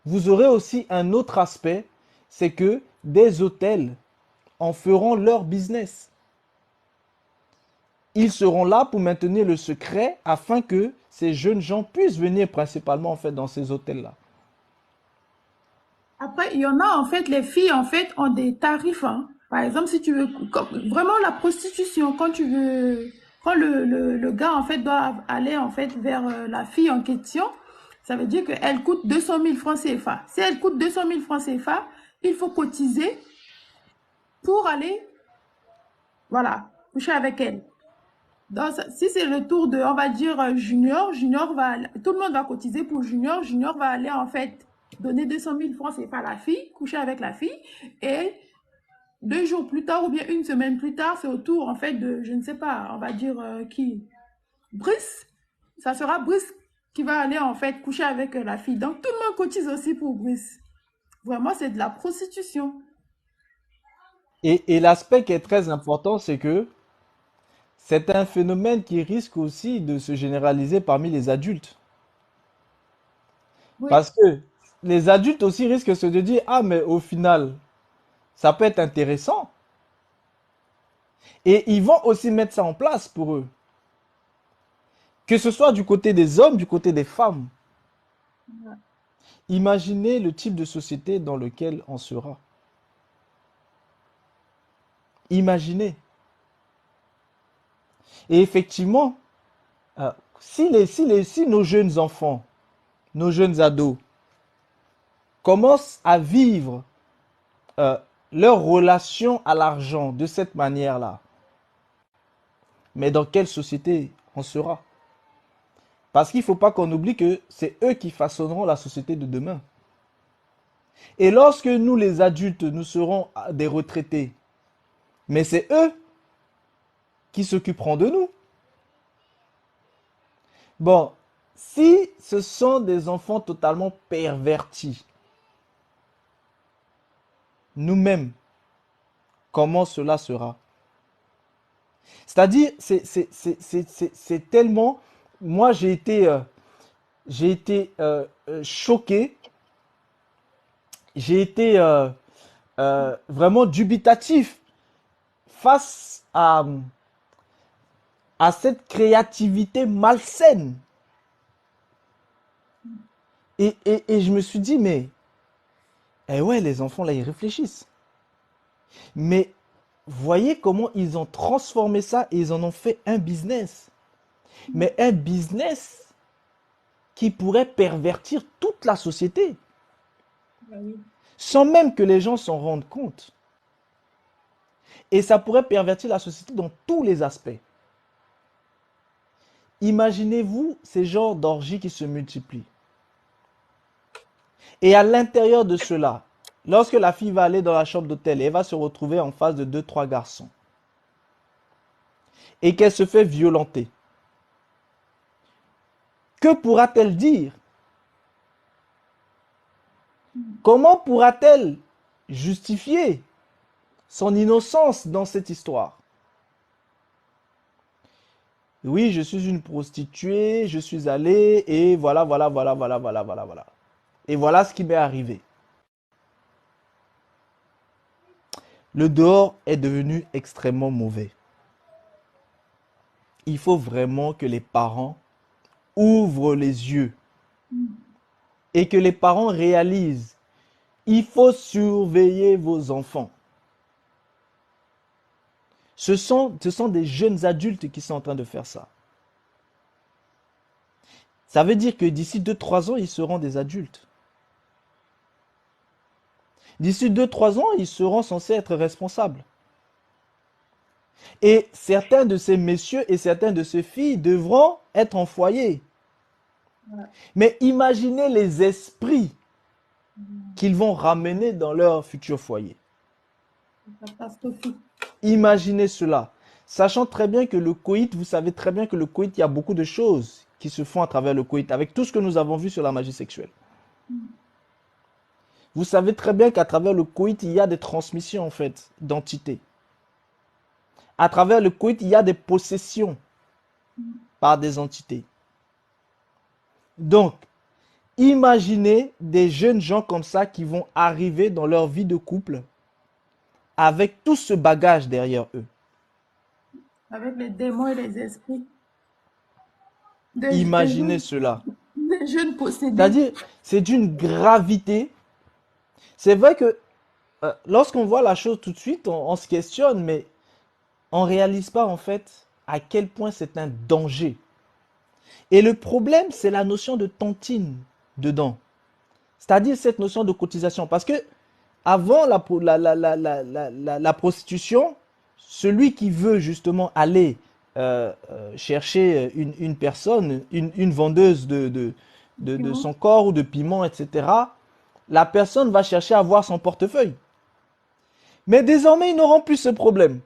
vous aurez aussi un autre aspect, c'est que des hôtels en feront leur business. Ils seront là pour maintenir le secret afin que ces jeunes gens puissent venir principalement en fait dans ces hôtels-là. Après, il y en a en fait, les filles en fait ont des tarifs. Hein. Par exemple, si tu veux, vraiment la prostitution, quand tu veux, quand le gars, en fait, doit aller, en fait, vers la fille en question, ça veut dire qu'elle coûte 200 000 francs CFA. Si elle coûte 200 000 francs CFA, il faut cotiser pour aller, voilà, coucher avec elle. Donc, si c'est le tour de, on va dire, Junior, tout le monde va cotiser pour Junior. Junior va aller, en fait, donner 200 000 francs CFA à la fille, coucher avec la fille, et 2 jours plus tard ou bien 1 semaine plus tard, c'est au tour en fait de, je ne sais pas, on va dire qui? Brice. Ça sera Brice qui va aller en fait coucher avec la fille. Donc tout le monde cotise aussi pour Brice. Vraiment, c'est de la prostitution. Et l'aspect qui est très important, c'est que c'est un phénomène qui risque aussi de se généraliser parmi les adultes. Oui. Parce que les adultes aussi risquent de se dire, ah, mais au final, ça peut être intéressant. Et ils vont aussi mettre ça en place pour eux. Que ce soit du côté des hommes, du côté des femmes. Ouais. Imaginez le type de société dans lequel on sera. Imaginez. Et effectivement, si nos jeunes enfants, nos jeunes ados commencent à vivre leur relation à l'argent de cette manière-là, mais dans quelle société on sera? Parce qu'il ne faut pas qu'on oublie que c'est eux qui façonneront la société de demain. Et lorsque nous, les adultes, nous serons des retraités, mais c'est eux qui s'occuperont de nous. Bon, si ce sont des enfants totalement pervertis, nous-mêmes, comment cela sera? C'est-à-dire, c'est tellement... Moi, j'ai été choqué, j'ai été vraiment dubitatif face à cette créativité malsaine. Et je me suis dit, mais ouais, les enfants, là, ils réfléchissent. Mais voyez comment ils ont transformé ça et ils en ont fait un business. Mais un business qui pourrait pervertir toute la société. Sans même que les gens s'en rendent compte. Et ça pourrait pervertir la société dans tous les aspects. Imaginez-vous ces genres d'orgies qui se multiplient. Et à l'intérieur de cela, lorsque la fille va aller dans la chambre d'hôtel, elle va se retrouver en face de 2-3 garçons. Et qu'elle se fait violenter. Que pourra-t-elle dire? Comment pourra-t-elle justifier son innocence dans cette histoire? Oui, je suis une prostituée, je suis allée et voilà. Et voilà ce qui m'est arrivé. Le dehors est devenu extrêmement mauvais. Il faut vraiment que les parents ouvrent les yeux et que les parents réalisent, il faut surveiller vos enfants. Ce sont des jeunes adultes qui sont en train de faire ça. Ça veut dire que d'ici 2-3 ans, ils seront des adultes. D'ici 2-3 ans, ils seront censés être responsables. Et certains de ces messieurs et certaines de ces filles devront être en foyer. Mais imaginez les esprits qu'ils vont ramener dans leur futur foyer. Imaginez cela. Sachant très bien que le coït, vous savez très bien que le coït, il y a beaucoup de choses qui se font à travers le coït, avec tout ce que nous avons vu sur la magie sexuelle. Vous savez très bien qu'à travers le coït, il y a des transmissions en fait d'entités. À travers le coït, il y a des possessions par des entités. Donc, imaginez des jeunes gens comme ça qui vont arriver dans leur vie de couple avec tout ce bagage derrière eux. Avec les démons et les esprits. Imaginez cela. Des jeunes possédés. C'est-à-dire, c'est d'une gravité. C'est vrai que lorsqu'on voit la chose tout de suite, on se questionne, mais on ne réalise pas en fait à quel point c'est un danger. Et le problème, c'est la notion de tontine dedans. C'est-à-dire cette notion de cotisation. Parce que avant la prostitution, celui qui veut justement aller chercher une personne, une vendeuse de son corps ou de piment, etc., la personne va chercher à voir son portefeuille. Mais désormais, ils n'auront plus ce problème.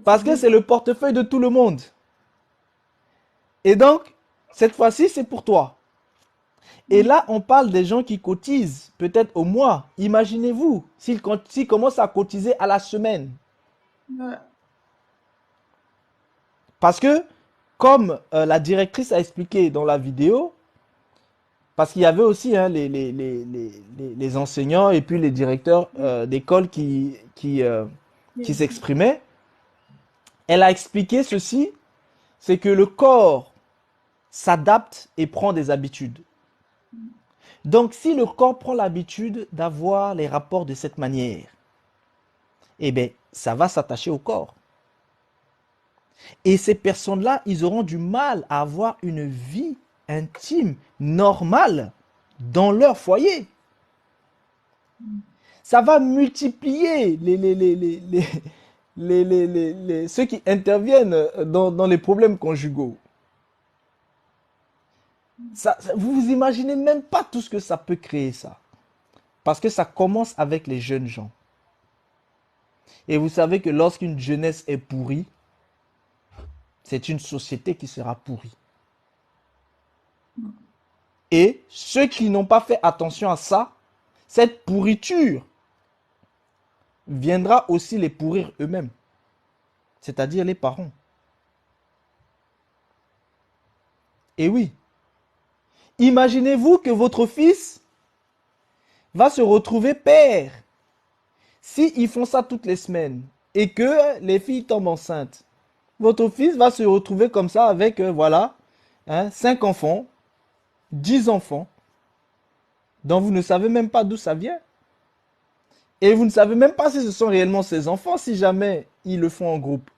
Parce que c'est le portefeuille de tout le monde. Et donc, cette fois-ci, c'est pour toi. Et là, on parle des gens qui cotisent, peut-être au mois. Imaginez-vous, s'ils commencent à cotiser à la semaine. Ouais. Parce que, comme la directrice a expliqué dans la vidéo, parce qu'il y avait aussi les enseignants et puis les directeurs d'école qui s'exprimaient, elle a expliqué ceci, c'est que le corps s'adapte et prend des habitudes. Donc, si le corps prend l'habitude d'avoir les rapports de cette manière, eh bien, ça va s'attacher au corps. Et ces personnes-là, ils auront du mal à avoir une vie intime, normale, dans leur foyer. Ça va multiplier ceux qui interviennent dans les problèmes conjugaux. Vous vous imaginez même pas tout ce que ça peut créer, ça. Parce que ça commence avec les jeunes gens. Et vous savez que lorsqu'une jeunesse est pourrie, c'est une société qui sera pourrie. Et ceux qui n'ont pas fait attention à ça, cette pourriture viendra aussi les pourrir eux-mêmes. C'est-à-dire les parents. Et oui. Imaginez-vous que votre fils va se retrouver père. S'ils font ça toutes les semaines et que les filles tombent enceintes, votre fils va se retrouver comme ça avec, 5 enfants, 10 enfants, dont vous ne savez même pas d'où ça vient. Et vous ne savez même pas si ce sont réellement ses enfants, si jamais ils le font en groupe.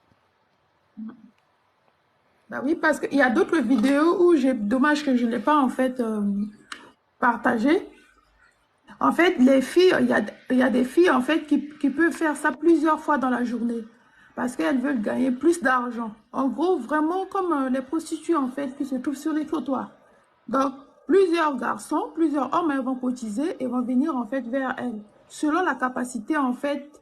Bah oui, parce qu'il y a d'autres vidéos où dommage que je ne l'ai pas en fait partagé. En fait, les filles, il y a des filles en fait qui peuvent faire ça plusieurs fois dans la journée parce qu'elles veulent gagner plus d'argent. En gros, vraiment comme les prostituées en fait qui se trouvent sur les trottoirs. Donc, plusieurs garçons, plusieurs hommes, elles vont cotiser et vont venir en fait vers elles selon la capacité en fait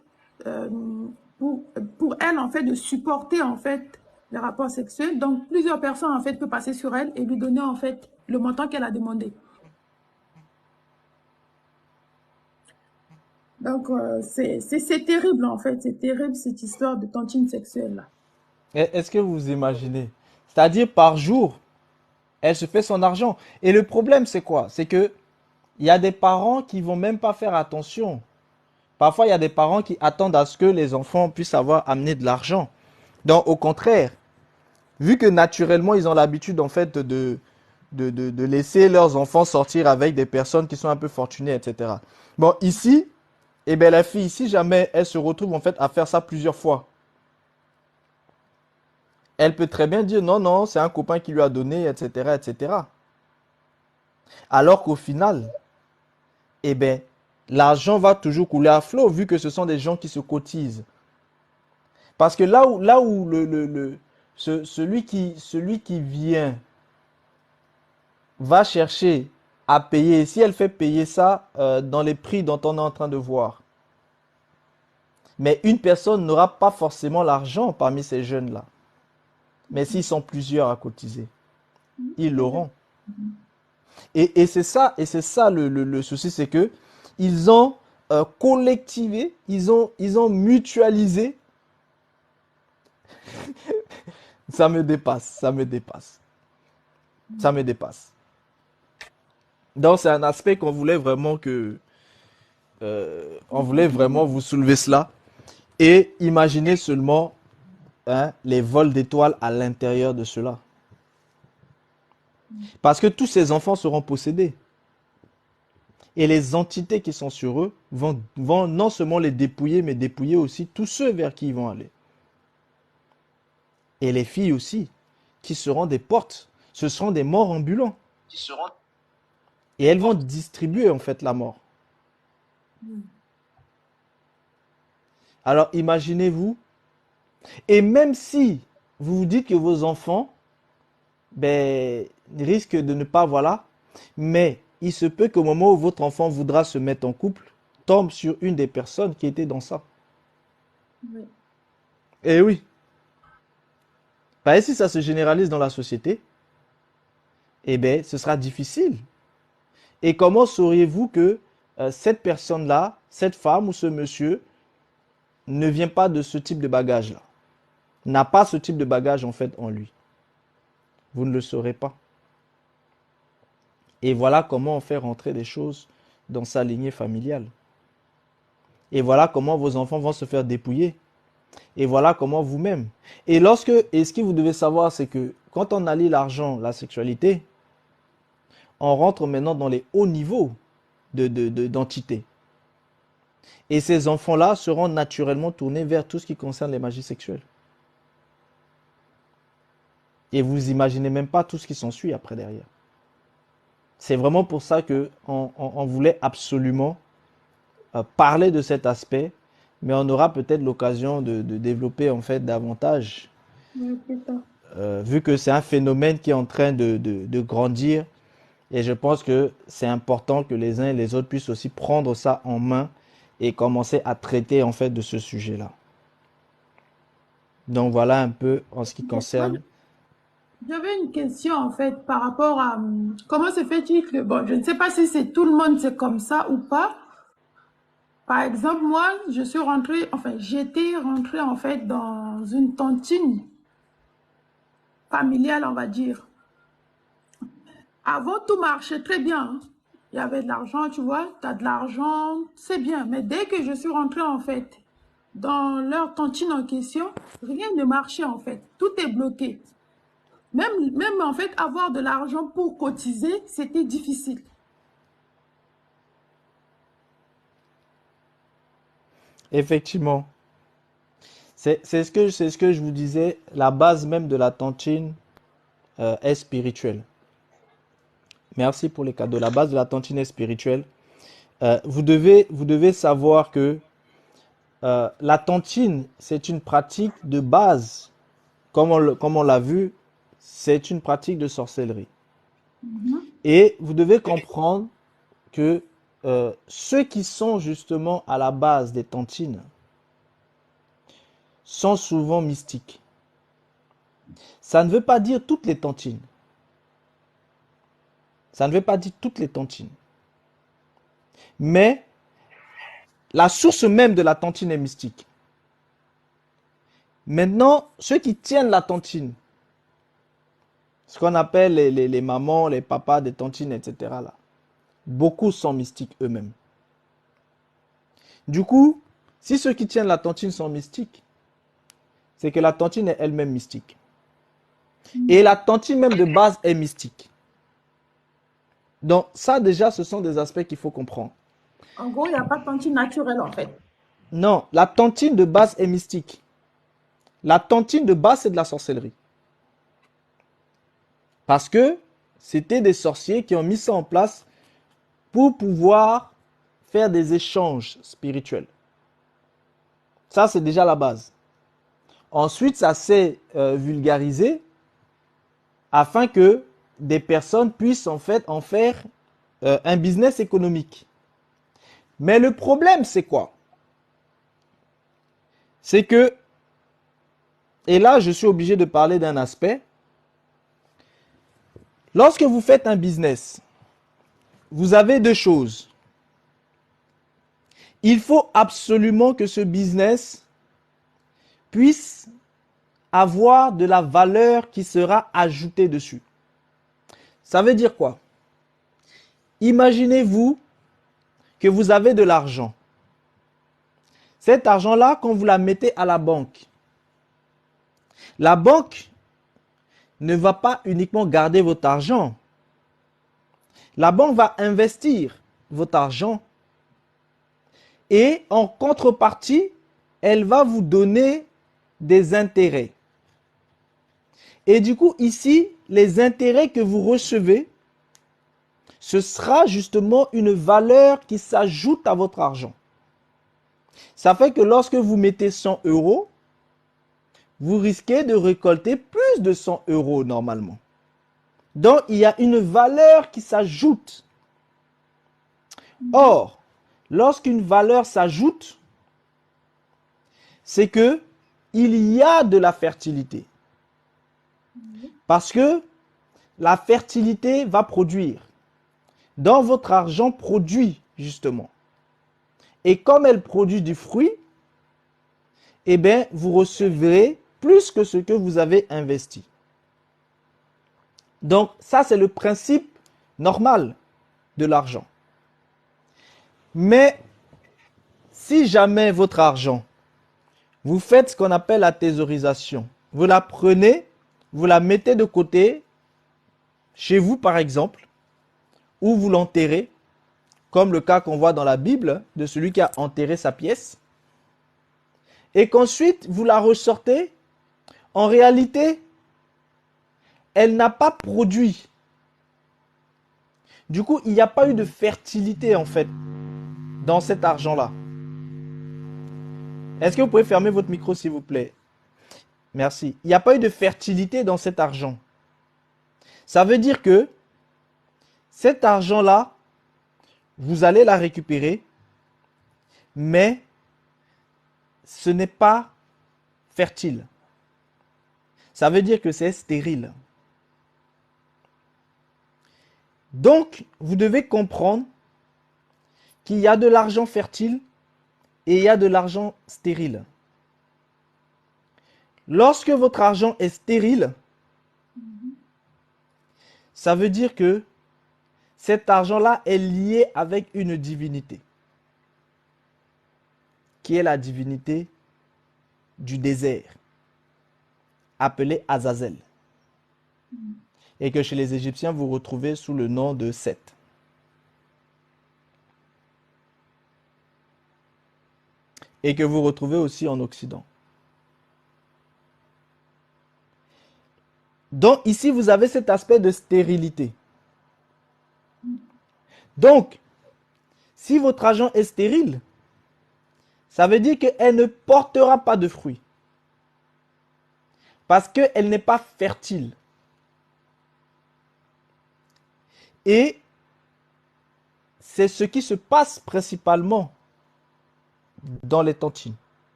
pour elles en fait de supporter en fait les rapports sexuels. Donc, plusieurs personnes en fait peuvent passer sur elle et lui donner en fait le montant qu'elle a demandé. Donc, c'est terrible en fait, c'est terrible cette histoire de tontine sexuelle là. Est-ce que vous imaginez? C'est-à-dire par jour, elle se fait son argent. Et le problème c'est quoi? C'est que il y a des parents qui vont même pas faire attention. Parfois, il y a des parents qui attendent à ce que les enfants puissent avoir amené de l'argent. Donc, au contraire, vu que naturellement, ils ont l'habitude en fait de laisser leurs enfants sortir avec des personnes qui sont un peu fortunées, etc. Bon, ici, eh bien, la fille, si jamais elle se retrouve en fait à faire ça plusieurs fois, elle peut très bien dire non, non, c'est un copain qui lui a donné, etc., etc. Alors qu'au final, eh bien, l'argent va toujours couler à flot vu que ce sont des gens qui se cotisent. Parce que là où celui qui vient va chercher à payer, si elle fait payer ça dans les prix dont on est en train de voir, mais une personne n'aura pas forcément l'argent parmi ces jeunes-là. Mais s'ils sont plusieurs à cotiser, ils l'auront. Et c'est ça le souci, c'est que ils ont collectivé, ils ont mutualisé. Ça me dépasse. Donc c'est un aspect qu'on voulait vraiment on voulait vraiment vous soulever cela. Et imaginez seulement les vols d'étoiles à l'intérieur de cela. Parce que tous ces enfants seront possédés. Et les entités qui sont sur eux vont non seulement les dépouiller, mais dépouiller aussi tous ceux vers qui ils vont aller. Et les filles aussi, qui seront des portes. Ce seront des morts ambulants. Et elles vont distribuer en fait la mort. Alors imaginez-vous, et même si vous vous dites que vos enfants risquent de ne pas, voilà, mais il se peut qu'au moment où votre enfant voudra se mettre en couple, tombe sur une des personnes qui était dans ça. Oui. Et oui. Si ça se généralise dans la société, ce sera difficile. Et comment sauriez-vous que cette personne-là, cette femme ou ce monsieur, ne vient pas de ce type de bagage-là, n'a pas ce type de bagage en fait en lui? Vous ne le saurez pas. Et voilà comment on fait rentrer des choses dans sa lignée familiale. Et voilà comment vos enfants vont se faire dépouiller. Et voilà comment vous-même. Et ce que vous devez savoir, c'est que quand on allie l'argent, la sexualité, on rentre maintenant dans les hauts niveaux d'entité. Et ces enfants-là seront naturellement tournés vers tout ce qui concerne les magies sexuelles. Et vous imaginez même pas tout ce qui s'ensuit après derrière. C'est vraiment pour ça qu'on voulait absolument parler de cet aspect, mais on aura peut-être l'occasion de développer en fait davantage, vu que c'est un phénomène qui est en train de grandir, et je pense que c'est important que les uns et les autres puissent aussi prendre ça en main et commencer à traiter en fait de ce sujet-là. Donc voilà un peu en ce qui concerne. J'avais une question en fait par rapport à comment se fait-il que, bon, je ne sais pas si c'est tout le monde c'est comme ça ou pas. Par exemple, moi, j'étais rentrée en fait dans une tontine familiale, on va dire. Avant, tout marchait très bien, hein. Il y avait de l'argent, tu vois, tu as de l'argent, c'est bien. Mais dès que je suis rentrée en fait dans leur tontine en question, rien ne marchait en fait. Tout est bloqué. Même en fait, avoir de l'argent pour cotiser, c'était difficile. Effectivement. C'est ce que je vous disais, la base même de la tontine est spirituelle. Merci pour les cadeaux. La base de la tontine est spirituelle. Vous devez savoir que la tontine, c'est une pratique de base. Comme on l'a vu, c'est une pratique de sorcellerie. Et vous devez comprendre que ceux qui sont justement à la base des tontines sont souvent mystiques. Ça ne veut pas dire toutes les tontines. Ça ne veut pas dire toutes les tontines. Mais la source même de la tontine est mystique. Maintenant, ceux qui tiennent la tontine, ce qu'on appelle les mamans, les papas des tontines, etc. là, beaucoup sont mystiques eux-mêmes. Du coup, si ceux qui tiennent la tontine sont mystiques, c'est que la tontine est elle-même mystique. Et la tontine même de base est mystique. Donc ça déjà, ce sont des aspects qu'il faut comprendre. En gros, il n'y a pas de tontine naturelle en fait. Non, la tontine de base est mystique. La tontine de base, c'est de la sorcellerie. Parce que c'était des sorciers qui ont mis ça en place pour pouvoir faire des échanges spirituels. Ça, c'est déjà la base. Ensuite, ça s'est vulgarisé afin que des personnes puissent en fait en faire un business économique. Mais le problème, c'est quoi? C'est que, et là, je suis obligé de parler d'un aspect. Lorsque vous faites un business, vous avez deux choses. Il faut absolument que ce business puisse avoir de la valeur qui sera ajoutée dessus. Ça veut dire quoi? Imaginez-vous que vous avez de l'argent. Cet argent-là, quand vous la mettez à la banque ne va pas uniquement garder votre argent. La banque va investir votre argent et en contrepartie, elle va vous donner des intérêts. Et du coup, ici, les intérêts que vous recevez, ce sera justement une valeur qui s'ajoute à votre argent. Ça fait que lorsque vous mettez 100 €, vous risquez de récolter plus de 100 € normalement. Donc, il y a une valeur qui s'ajoute. Or, lorsqu'une valeur s'ajoute, c'est que il y a de la fertilité. Parce que la fertilité va produire. Donc, votre argent produit justement. Et comme elle produit du fruit, eh bien, vous recevrez plus que ce que vous avez investi. Donc, ça, c'est le principe normal de l'argent. Mais, si jamais votre argent, vous faites ce qu'on appelle la thésaurisation, vous la prenez, vous la mettez de côté, chez vous par exemple, ou vous l'enterrez, comme le cas qu'on voit dans la Bible, de celui qui a enterré sa pièce, et qu'ensuite vous la ressortez, en réalité, elle n'a pas produit. Du coup, il n'y a pas eu de fertilité en fait, dans cet argent-là. Est-ce que vous pouvez fermer votre micro s'il vous plaît? Merci. Il n'y a pas eu de fertilité dans cet argent. Ça veut dire que cet argent-là, vous allez la récupérer, mais ce n'est pas fertile. Ça veut dire que c'est stérile. Donc, vous devez comprendre qu'il y a de l'argent fertile et il y a de l'argent stérile. Lorsque votre argent est stérile, ça veut dire que cet argent-là est lié avec une divinité, qui est la divinité du désert, appelée Azazel, et que chez les Égyptiens, vous retrouvez sous le nom de Seth. Et que vous retrouvez aussi en Occident. Donc ici, vous avez cet aspect de stérilité. Donc, si votre argent est stérile, ça veut dire qu'elle ne portera pas de fruits. Parce qu'elle n'est pas fertile. Et c'est ce qui se passe principalement dans les tontines.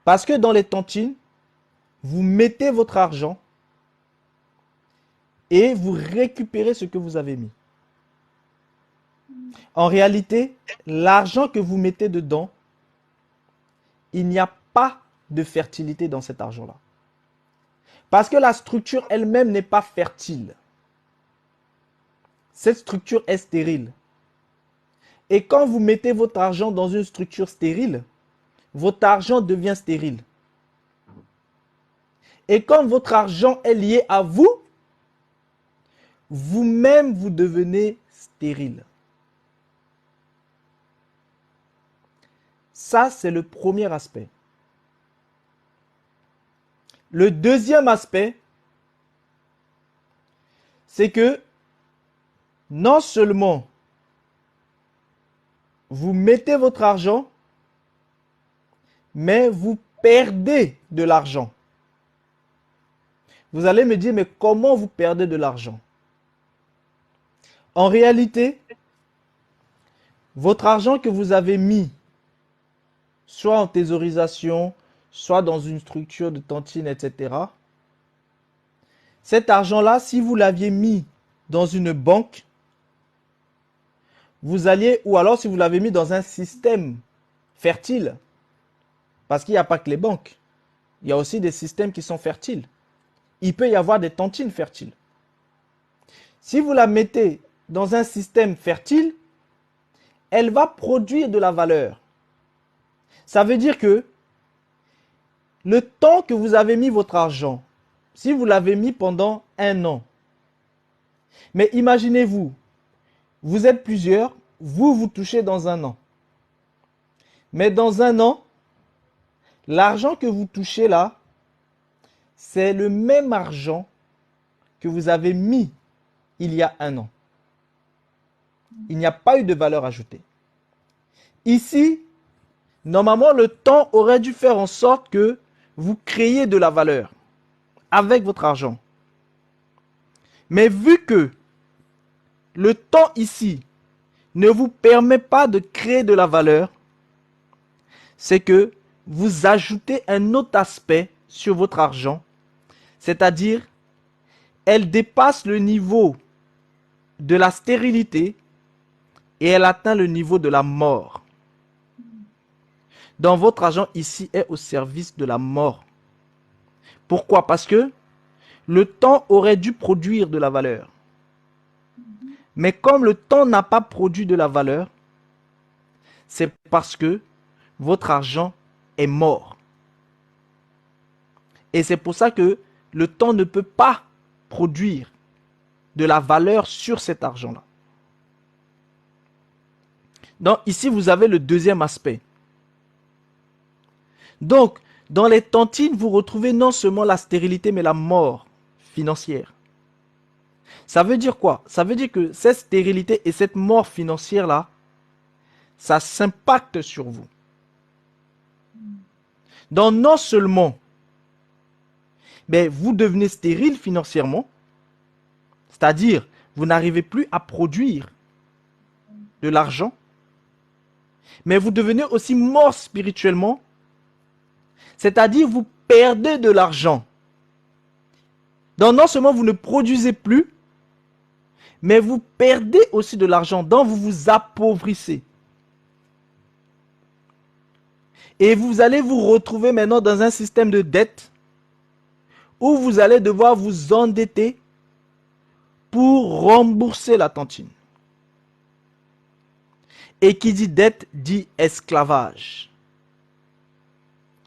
Parce que dans les tontines, vous mettez votre argent et vous récupérez ce que vous avez mis. En réalité, l'argent que vous mettez dedans, il n'y a pas de fertilité dans cet argent-là. Parce que la structure elle-même n'est pas fertile. Cette structure est stérile. Et quand vous mettez votre argent dans une structure stérile, votre argent devient stérile. Et quand votre argent est lié à vous, vous-même vous devenez stérile. Ça, c'est le premier aspect. Le deuxième aspect, c'est que non seulement vous mettez votre argent, mais vous perdez de l'argent. Vous allez me dire, mais comment vous perdez de l'argent? En réalité, votre argent que vous avez mis, soit en thésaurisation, soit dans une structure de tontine, etc. Cet argent-là, si vous l'aviez mis dans une banque, vous alliez, ou alors si vous l'avez mis dans un système fertile, parce qu'il n'y a pas que les banques, il y a aussi des systèmes qui sont fertiles. Il peut y avoir des tontines fertiles. Si vous la mettez dans un système fertile, elle va produire de la valeur. Ça veut dire que le temps que vous avez mis votre argent, si vous l'avez mis pendant 1 an, mais imaginez-vous, vous êtes plusieurs, vous touchez dans un an. Mais dans un an, l'argent que vous touchez là, c'est le même argent que vous avez mis il y a un an. Il n'y a pas eu de valeur ajoutée. Ici, normalement, le temps aurait dû faire en sorte que vous créiez de la valeur avec votre argent. Mais vu que le temps ici ne vous permet pas de créer de la valeur, c'est que vous ajoutez un autre aspect sur votre argent, c'est-à-dire elle dépasse le niveau de la stérilité et elle atteint le niveau de la mort. Donc votre argent ici est au service de la mort. Pourquoi? Parce que le temps aurait dû produire de la valeur. Mais comme le temps n'a pas produit de la valeur, c'est parce que votre argent est mort. Et c'est pour ça que le temps ne peut pas produire de la valeur sur cet argent-là. Donc ici, vous avez le deuxième aspect. Donc, dans les tontines, vous retrouvez non seulement la stérilité, mais la mort financière. Ça veut dire quoi? Ça veut dire que cette stérilité et cette mort financière-là, ça s'impacte sur vous. Donc non seulement vous devenez stérile financièrement, c'est-à-dire vous n'arrivez plus à produire de l'argent, mais vous devenez aussi mort spirituellement, c'est-à-dire vous perdez de l'argent. Donc non seulement vous ne produisez plus, mais vous perdez aussi de l'argent, donc vous vous appauvrissez. Et vous allez vous retrouver maintenant dans un système de dette où vous allez devoir vous endetter pour rembourser la tontine. Et qui dit dette dit esclavage.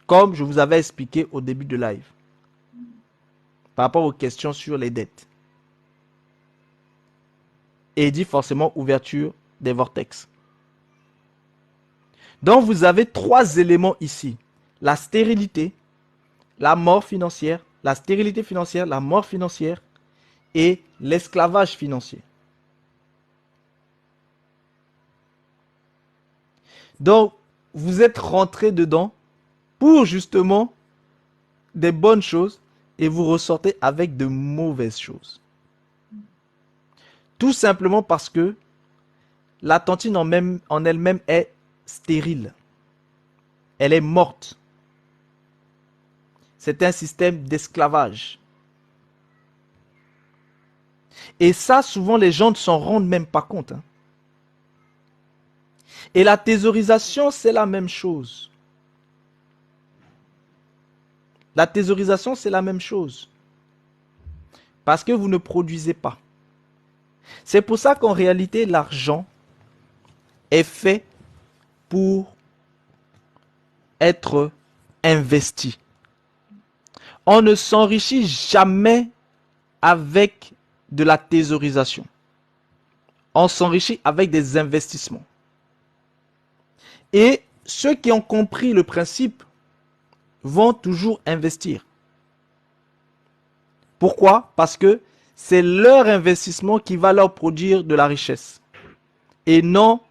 Comme je vous avais expliqué au début de live. Par rapport aux questions sur les dettes. Et dit forcément ouverture des vortex. Donc vous avez trois éléments ici. La stérilité, la mort financière, la stérilité financière, la mort financière et l'esclavage financier. Donc vous êtes rentré dedans pour justement des bonnes choses et vous ressortez avec de mauvaises choses. Tout simplement parce que la tontine en elle-même est stérile. Elle est morte. C'est un système d'esclavage. Et ça, souvent, les gens ne s'en rendent même pas compte. Et la thésaurisation, c'est la même chose. La thésaurisation, c'est la même chose. Parce que vous ne produisez pas. C'est pour ça qu'en réalité, l'argent est fait pour être investi. On ne s'enrichit jamais avec de la thésaurisation. On s'enrichit avec des investissements. Et ceux qui ont compris le principe vont toujours investir. Pourquoi? Parce que c'est leur investissement qui va leur produire de la richesse et non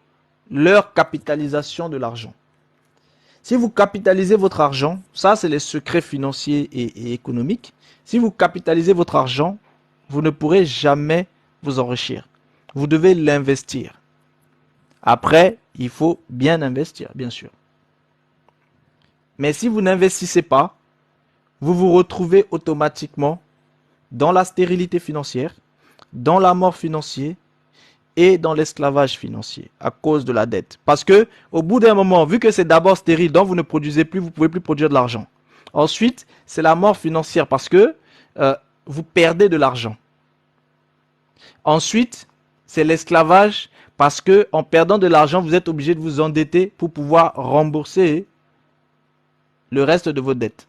leur capitalisation de l'argent. Si vous capitalisez votre argent, ça c'est les secrets financiers et économiques. Si vous capitalisez votre argent, vous ne pourrez jamais vous enrichir. Vous devez l'investir. Après, il faut bien investir, bien sûr. Mais si vous n'investissez pas, vous vous retrouvez automatiquement dans la stérilité financière, dans la mort financière et dans l'esclavage financier à cause de la dette. Parce que au bout d'un moment, vu que c'est d'abord stérile, donc vous ne produisez plus, vous ne pouvez plus produire de l'argent. Ensuite, c'est la mort financière parce que vous perdez de l'argent. Ensuite, c'est l'esclavage parce que en perdant de l'argent, vous êtes obligé de vous endetter pour pouvoir rembourser le reste de vos dettes.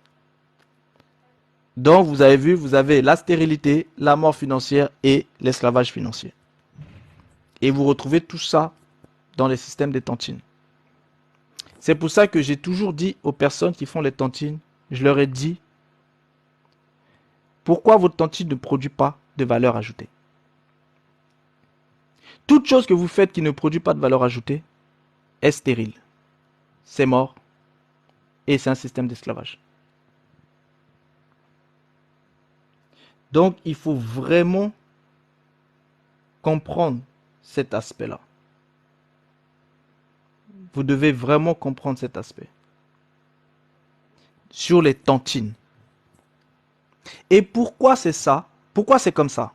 Donc, vous avez vu, vous avez la stérilité, la mort financière et l'esclavage financier. Et vous retrouvez tout ça dans les systèmes des tantines. C'est pour ça que j'ai toujours dit aux personnes qui font les tantines, je leur ai dit, pourquoi votre tantine ne produit pas de valeur ajoutée? Toute chose que vous faites qui ne produit pas de valeur ajoutée est stérile. C'est mort. Et c'est un système d'esclavage. Donc, il faut vraiment comprendre cet aspect-là. Vous devez vraiment comprendre cet aspect. Sur les tantines. Et pourquoi c'est ça? Pourquoi c'est comme ça?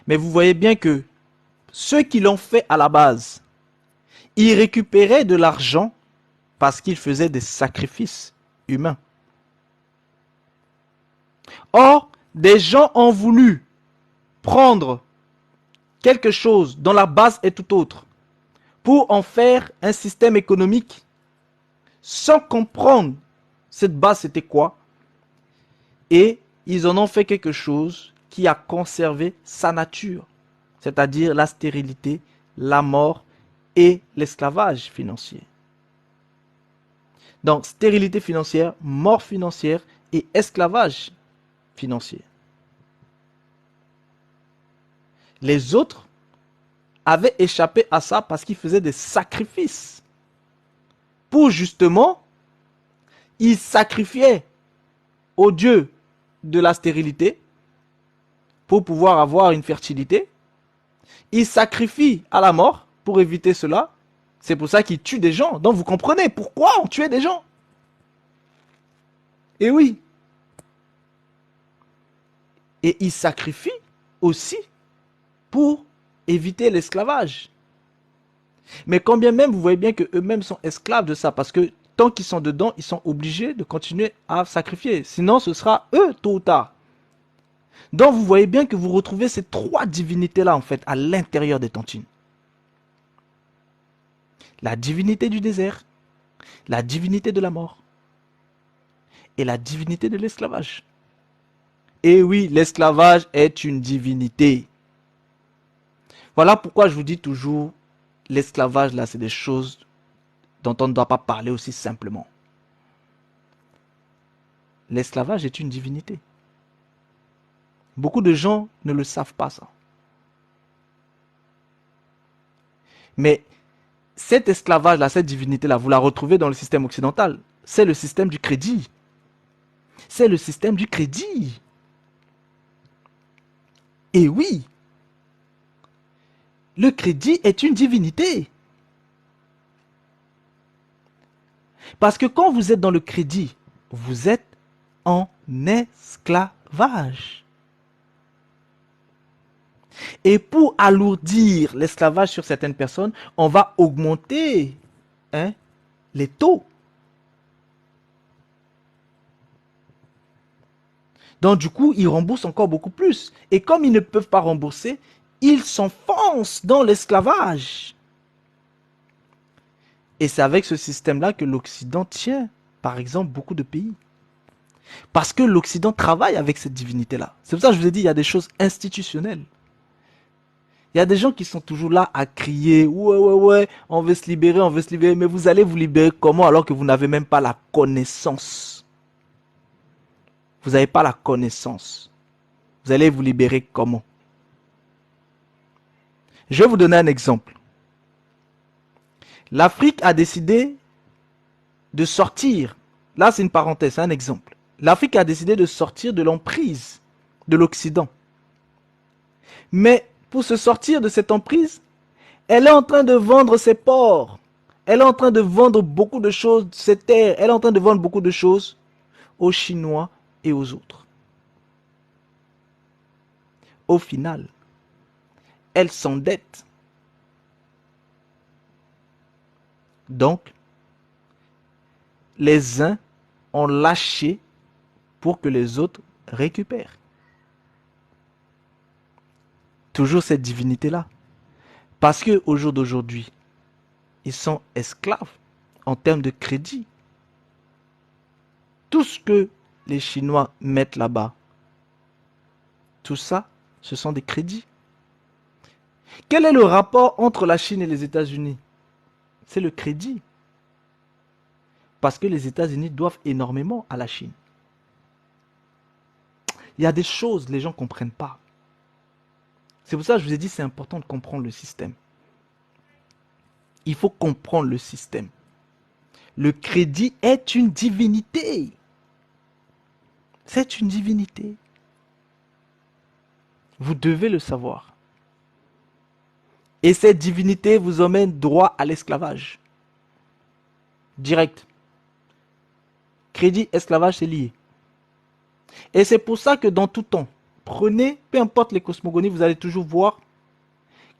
Mais vous voyez bien que ceux qui l'ont fait à la base, ils récupéraient de l'argent parce qu'ils faisaient des sacrifices humains. Or, des gens ont voulu prendre quelque chose dont la base est tout autre pour en faire un système économique sans comprendre cette base c'était quoi. Et ils en ont fait quelque chose qui a conservé sa nature, c'est-à-dire la stérilité, la mort et l'esclavage financier. Donc, stérilité financière, mort financière et esclavage financier. Les autres avaient échappé à ça parce qu'ils faisaient des sacrifices. Pour justement, ils sacrifiaient au dieu de la stérilité pour pouvoir avoir une fertilité. Ils sacrifient à la mort pour éviter cela. C'est pour ça qu'ils tuent des gens. Donc vous comprenez pourquoi on tuait des gens. Et oui. Et ils sacrifient aussi pour éviter l'esclavage. Mais quand bien même, vous voyez bien qu'eux-mêmes sont esclaves de ça. Parce que tant qu'ils sont dedans, ils sont obligés de continuer à sacrifier. Sinon, ce sera eux, tôt ou tard. Donc vous voyez bien que vous retrouvez ces trois divinités-là, en fait, à l'intérieur des tantines. La divinité du désert, la divinité de la mort et la divinité de l'esclavage. Et oui, l'esclavage est une divinité. Voilà pourquoi je vous dis toujours, l'esclavage là, c'est des choses dont on ne doit pas parler aussi simplement. L'esclavage est une divinité. Beaucoup de gens ne le savent pas ça. Mais cet esclavage-là, cette divinité-là, vous la retrouvez dans le système occidental. C'est le système du crédit. C'est le système du crédit. Et oui, le crédit est une divinité. Parce que quand vous êtes dans le crédit, vous êtes en esclavage. Et pour alourdir l'esclavage sur certaines personnes, on va augmenter les taux. Donc du coup, ils remboursent encore beaucoup plus. Et comme ils ne peuvent pas rembourser, ils s'enfoncent dans l'esclavage. Et c'est avec ce système-là que l'Occident tient, par exemple, beaucoup de pays. Parce que l'Occident travaille avec cette divinité-là. C'est pour ça que je vous ai dit, il y a des choses institutionnelles. Il y a des gens qui sont toujours là à crier, ouais, on veut se libérer, mais vous allez vous libérer comment alors que vous n'avez même pas la connaissance? Vous n'avez pas la connaissance. Vous allez vous libérer comment? Je vais vous donner un exemple. L'Afrique a décidé de sortir, là c'est une parenthèse, c'est un exemple. L'Afrique a décidé de sortir de l'emprise de l'Occident. Mais pour se sortir de cette emprise, elle est en train de vendre ses ports. Elle est en train de vendre beaucoup de choses, ses terres. Elle est en train de vendre beaucoup de choses aux Chinois et aux autres. Au final, elle s'endette. Donc, les uns ont lâché pour que les autres récupèrent. Toujours cette divinité-là. Parce qu'au jour d'aujourd'hui, ils sont esclaves en termes de crédit. Tout ce que les Chinois mettent là-bas, tout ça, ce sont des crédits. Quel est le rapport entre la Chine et les États-Unis? C'est le crédit. Parce que les États-Unis doivent énormément à la Chine. Il y a des choses que les gens ne comprennent pas. C'est pour ça que je vous ai dit c'est important de comprendre le système. Il faut comprendre le système. Le crédit est une divinité. C'est une divinité. Vous devez le savoir. Et cette divinité vous emmène droit à l'esclavage. Direct. Crédit, esclavage, c'est lié. Et c'est pour ça que dans tout temps, prenez, peu importe les cosmogonies, vous allez toujours voir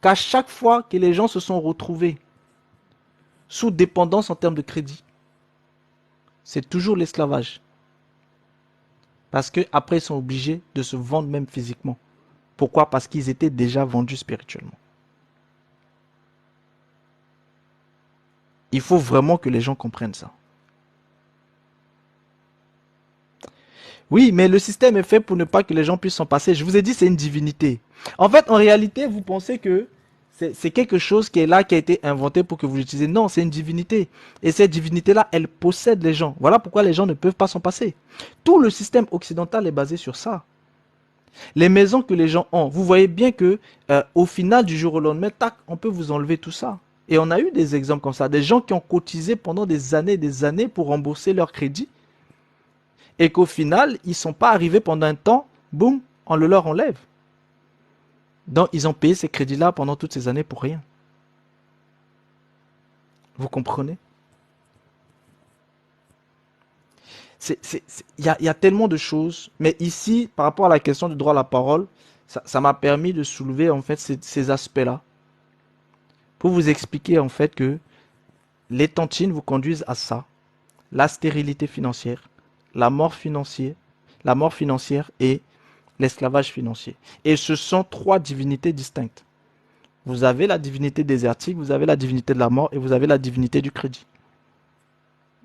qu'à chaque fois que les gens se sont retrouvés sous dépendance en termes de crédit, c'est toujours l'esclavage. Parce qu'après, ils sont obligés de se vendre même physiquement. Pourquoi? Parce qu'ils étaient déjà vendus spirituellement. Il faut vraiment que les gens comprennent ça. Oui, mais le système est fait pour ne pas que les gens puissent s'en passer. Je vous ai dit, c'est une divinité. En fait, en réalité, vous pensez que c'est quelque chose qui est là, qui a été inventé pour que vous l'utilisez. Non, c'est une divinité. Et cette divinité-là, elle possède les gens. Voilà pourquoi les gens ne peuvent pas s'en passer. Tout le système occidental est basé sur ça. Les maisons que les gens ont, vous voyez bien que au final du jour au lendemain, tac, on peut vous enlever tout ça. Et on a eu des exemples comme ça. Des gens qui ont cotisé pendant des années pour rembourser leur crédit. Et qu'au final, ils ne sont pas arrivés pendant un temps, boum, on le leur enlève. Donc, ils ont payé ces crédits-là pendant toutes ces années pour rien. Vous comprenez? Il y a tellement de choses. Mais ici, par rapport à la question du droit à la parole, ça m'a permis de soulever en fait ces aspects-là. Pour vous expliquer en fait que les tantines vous conduisent à ça. La stérilité financière, la mort financière et l'esclavage financier. Et ce sont trois divinités distinctes. Vous avez la divinité désertique, vous avez la divinité de la mort et vous avez la divinité du crédit.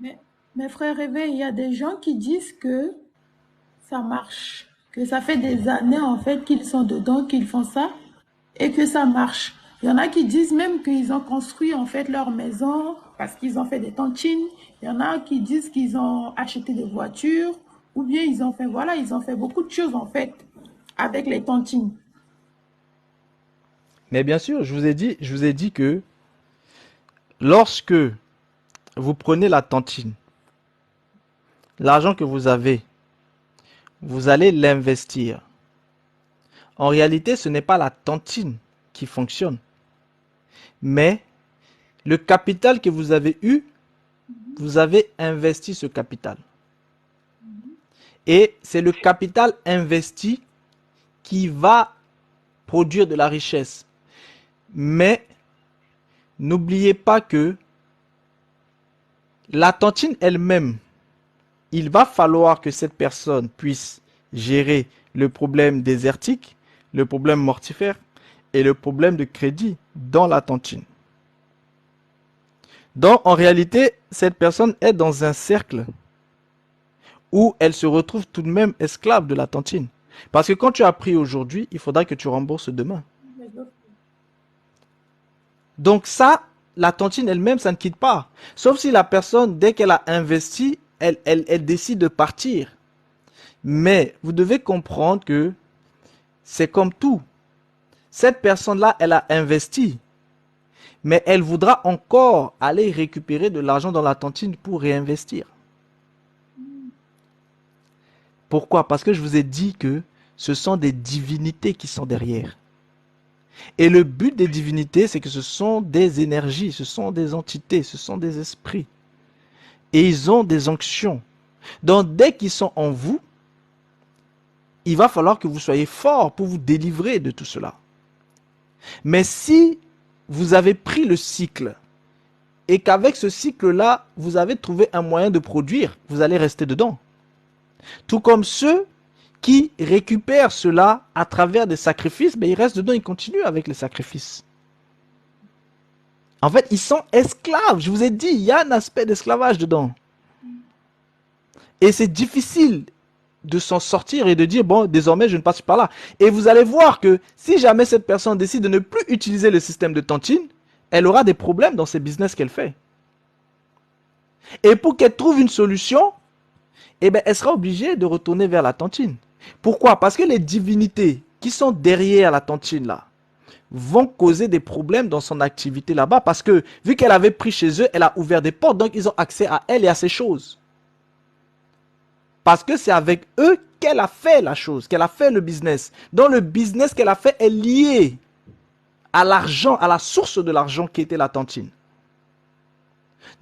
Mais frère Réveil, il y a des gens qui disent que ça marche, que ça fait des années en fait qu'ils sont dedans, qu'ils font ça et que ça marche. Il y en a qui disent même qu'ils ont construit en fait leur maison parce qu'ils ont fait des tantines. Il y en a qui disent qu'ils ont acheté des voitures ou bien ils ont fait, voilà, ils ont fait beaucoup de choses en fait avec les tantines. Mais bien sûr, je vous ai dit que lorsque vous prenez la tantine, l'argent que vous avez, vous allez l'investir. En réalité, ce n'est pas la tantine qui fonctionne, mais le capital que vous avez eu, vous avez investi ce capital. Et c'est le capital investi qui va produire de la richesse. Mais n'oubliez pas que la tantine elle-même, il va falloir que cette personne puisse gérer le problème désertique, le problème mortifère et le problème de crédit dans la tantine. Donc, en réalité, cette personne est dans un cercle où elle se retrouve tout de même esclave de la tantine. Parce que quand tu as pris aujourd'hui, il faudra que tu rembourses demain. Donc ça, la tantine elle-même, ça ne quitte pas. Sauf si la personne, dès qu'elle a investi, elle décide de partir. Mais vous devez comprendre que c'est comme tout. Cette personne-là, elle a investi. Mais elle voudra encore aller récupérer de l'argent dans la tantine pour réinvestir. Pourquoi? Parce que je vous ai dit que ce sont des divinités qui sont derrière. Et le but des divinités, c'est que ce sont des énergies, ce sont des entités, ce sont des esprits. Et ils ont des onctions. Donc dès qu'ils sont en vous, il va falloir que vous soyez forts pour vous délivrer de tout cela. Mais si vous avez pris le cycle et qu'avec ce cycle-là, vous avez trouvé un moyen de produire, vous allez rester dedans. Tout comme ceux qui récupèrent cela à travers des sacrifices, mais ils restent dedans, ils continuent avec les sacrifices. En fait, ils sont esclaves. Je vous ai dit, il y a un aspect d'esclavage dedans. Et c'est difficile de s'en sortir et de dire, bon, désormais, je ne passe pas là. Et vous allez voir que si jamais cette personne décide de ne plus utiliser le système de tontine, elle aura des problèmes dans ses business qu'elle fait. Et pour qu'elle trouve une solution, eh ben, elle sera obligée de retourner vers la tontine. Pourquoi? Parce que les divinités qui sont derrière la tontine là vont causer des problèmes dans son activité là-bas parce que vu qu'elle avait pris chez eux, elle a ouvert des portes, donc ils ont accès à elle et à ses choses. Parce que c'est avec eux qu'elle a fait la chose, qu'elle a fait le business. Donc le business qu'elle a fait est lié à l'argent, à la source de l'argent qui était la tontine.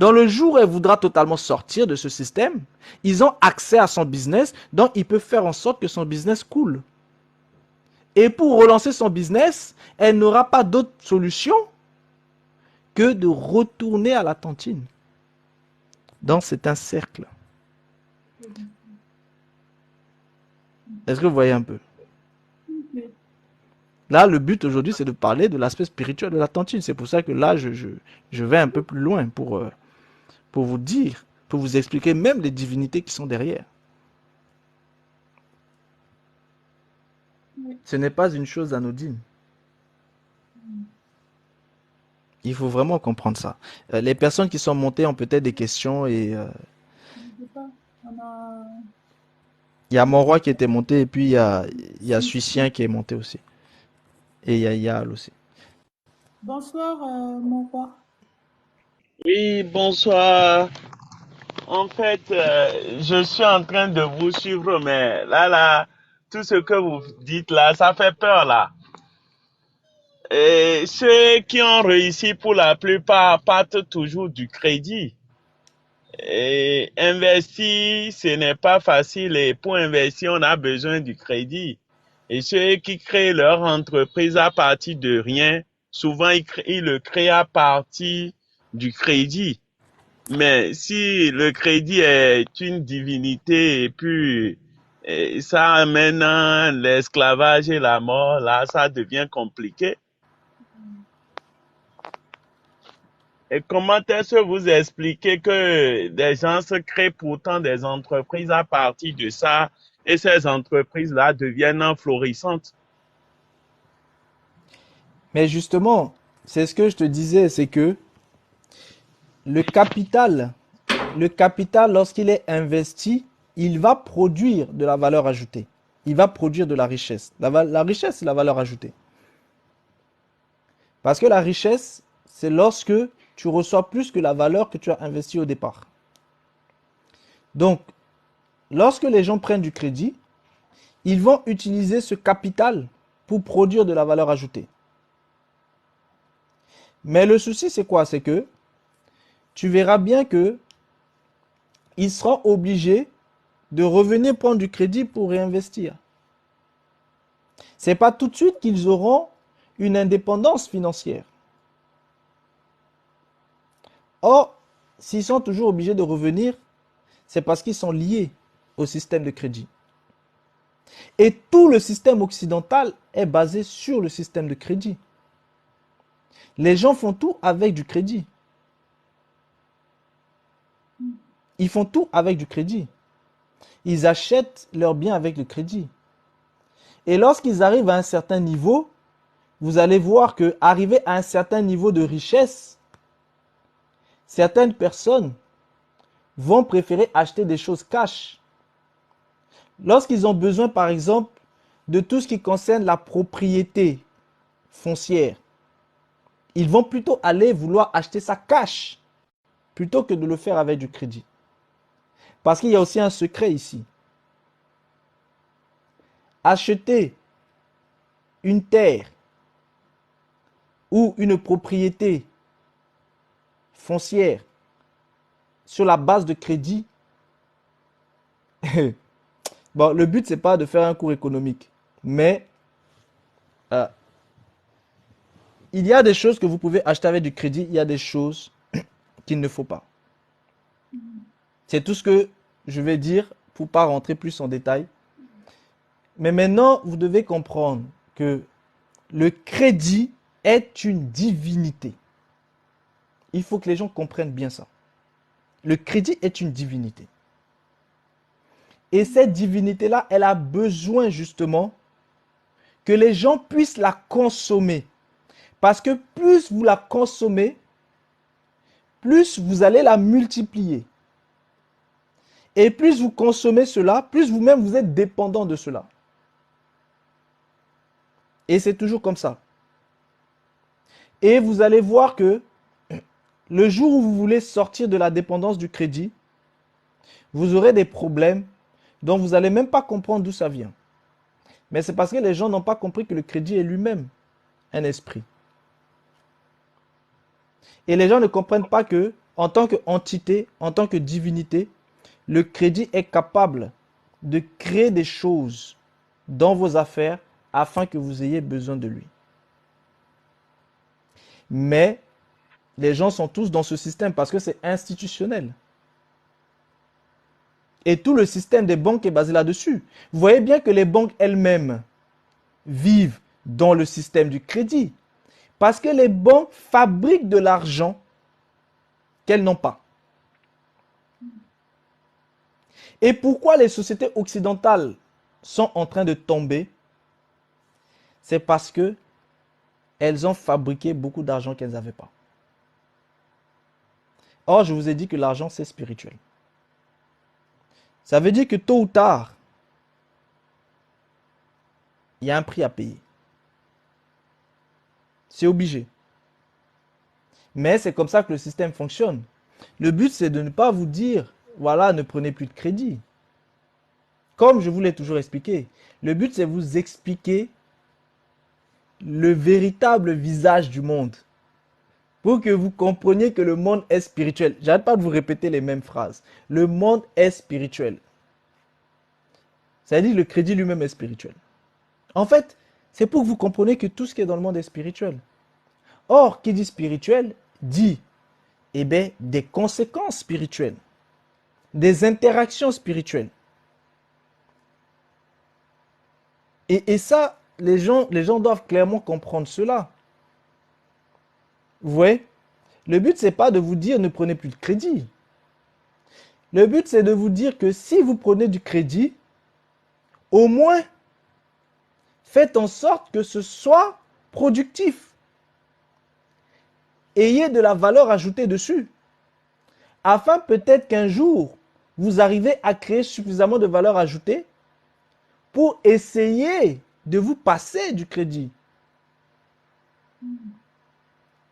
Dans le jour où elle voudra totalement sortir de ce système, ils ont accès à son business, donc ils peuvent faire en sorte que son business coule. Et pour relancer son business, elle n'aura pas d'autre solution que de retourner à la tontine. Donc c'est un cercle. Est-ce que vous voyez un peu? Là, le but aujourd'hui, c'est de parler de l'aspect spirituel de la tontine. C'est pour ça que là, je vais un peu plus loin pour vous dire, pour vous expliquer même les divinités qui sont derrière. Ce n'est pas une chose anodine. Il faut vraiment comprendre ça. Les personnes qui sont montées ont peut-être des questions et il y a mon roi qui était monté et puis il y a Suicien qui est monté aussi. Et il y a Yal aussi. Bonsoir, mon roi. Oui, bonsoir. En fait, je suis en train de vous suivre, mais là, tout ce que vous dites là, ça fait peur là. Et ceux qui ont réussi pour la plupart partent toujours du crédit. Et investir, ce n'est pas facile et pour investir, on a besoin du crédit. Et ceux qui créent leur entreprise à partir de rien, souvent ils le créent à partir du crédit. Mais si le crédit est une divinité et puis ça amène l'esclavage et la mort, là ça devient compliqué. Et comment est-ce que vous expliquez que des gens se créent pourtant des entreprises à partir de ça et ces entreprises-là deviennent florissantes? Mais justement, c'est ce que je te disais, c'est que le capital, lorsqu'il est investi, il va produire de la valeur ajoutée. Il va produire de la richesse. La richesse, c'est la valeur ajoutée. Parce que la richesse, c'est lorsque tu reçois plus que la valeur que tu as investie au départ. Donc, lorsque les gens prennent du crédit, ils vont utiliser ce capital pour produire de la valeur ajoutée. Mais le souci, c'est quoi? C'est que tu verras bien que ils seront obligés de revenir prendre du crédit pour réinvestir. Ce n'est pas tout de suite qu'ils auront une indépendance financière. Or, s'ils sont toujours obligés de revenir, c'est parce qu'ils sont liés au système de crédit. Et tout le système occidental est basé sur le système de crédit. Les gens font tout avec du crédit. Ils font tout avec du crédit. Ils achètent leurs biens avec le crédit. Et lorsqu'ils arrivent à un certain niveau, vous allez voir que arrivé à un certain niveau de richesse, certaines personnes vont préférer acheter des choses cash. Lorsqu'ils ont besoin, par exemple, de tout ce qui concerne la propriété foncière, ils vont plutôt aller vouloir acheter ça cash plutôt que de le faire avec du crédit. Parce qu'il y a aussi un secret ici. Acheter une terre ou une propriété foncière sur la base de crédit, bon, le but, c'est pas de faire un cours économique, mais il y a des choses que vous pouvez acheter avec du crédit, il y a des choses qu'il ne faut pas. C'est tout ce que je vais dire pour ne pas rentrer plus en détail. Mais maintenant, vous devez comprendre que le crédit est une divinité. Il faut que les gens comprennent bien ça. Le crédit est une divinité. Et cette divinité-là, elle a besoin justement que les gens puissent la consommer. Parce que plus vous la consommez, plus vous allez la multiplier. Et plus vous consommez cela, plus vous-même vous êtes dépendant de cela. Et c'est toujours comme ça. Et vous allez voir que le jour où vous voulez sortir de la dépendance du crédit, vous aurez des problèmes dont vous n'allez même pas comprendre d'où ça vient. Mais c'est parce que les gens n'ont pas compris que le crédit est lui-même un esprit. Et les gens ne comprennent pas que, en tant qu'entité, en tant que divinité, le crédit est capable de créer des choses dans vos affaires afin que vous ayez besoin de lui. Mais les gens sont tous dans ce système parce que c'est institutionnel. Et tout le système des banques est basé là-dessus. Vous voyez bien que les banques elles-mêmes vivent dans le système du crédit. Parce que les banques fabriquent de l'argent qu'elles n'ont pas. Et pourquoi les sociétés occidentales sont en train de tomber? C'est parce que elles ont fabriqué beaucoup d'argent qu'elles n'avaient pas. Or, je vous ai dit que l'argent, c'est spirituel. Ça veut dire que tôt ou tard, il y a un prix à payer. C'est obligé. Mais c'est comme ça que le système fonctionne. Le but, c'est de ne pas vous dire, voilà, ne prenez plus de crédit. Comme je vous l'ai toujours expliqué, le but, c'est de vous expliquer le véritable visage du monde. Pour que vous compreniez que le monde est spirituel. J'arrête pas de vous répéter les mêmes phrases. Le monde est spirituel. C'est-à-dire que le crédit lui-même est spirituel. En fait, c'est pour que vous compreniez que tout ce qui est dans le monde est spirituel. Or, qui dit spirituel, dit des conséquences spirituelles, des interactions spirituelles. Et ça, les gens doivent clairement comprendre cela. Vous voyez? Le but, ce n'est pas de vous dire ne prenez plus de crédit. Le but, c'est de vous dire que si vous prenez du crédit, au moins, faites en sorte que ce soit productif. Ayez de la valeur ajoutée dessus. Afin peut-être qu'un jour, vous arrivez à créer suffisamment de valeur ajoutée pour essayer de vous passer du crédit.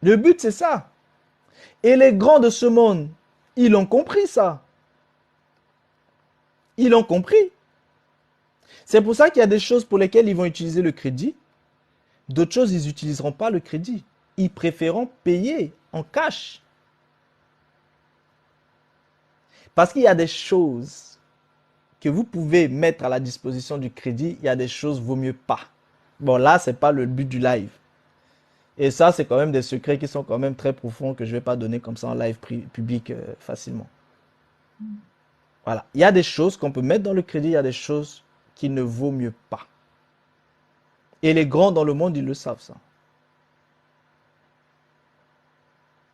Le but, c'est ça. Et les grands de ce monde, ils ont compris ça. Ils l'ont compris. C'est pour ça qu'il y a des choses pour lesquelles ils vont utiliser le crédit. D'autres choses, ils n'utiliseront pas le crédit. Ils préféreront payer en cash. Parce qu'il y a des choses que vous pouvez mettre à la disposition du crédit. Il y a des choses vaut mieux pas. Bon, là, ce n'est pas le but du live. Et ça, c'est quand même des secrets qui sont quand même très profonds que je ne vais pas donner comme ça en live public facilement. Voilà. Il y a des choses qu'on peut mettre dans le crédit, il y a des choses qui ne vaut mieux pas. Et les grands dans le monde, ils le savent ça.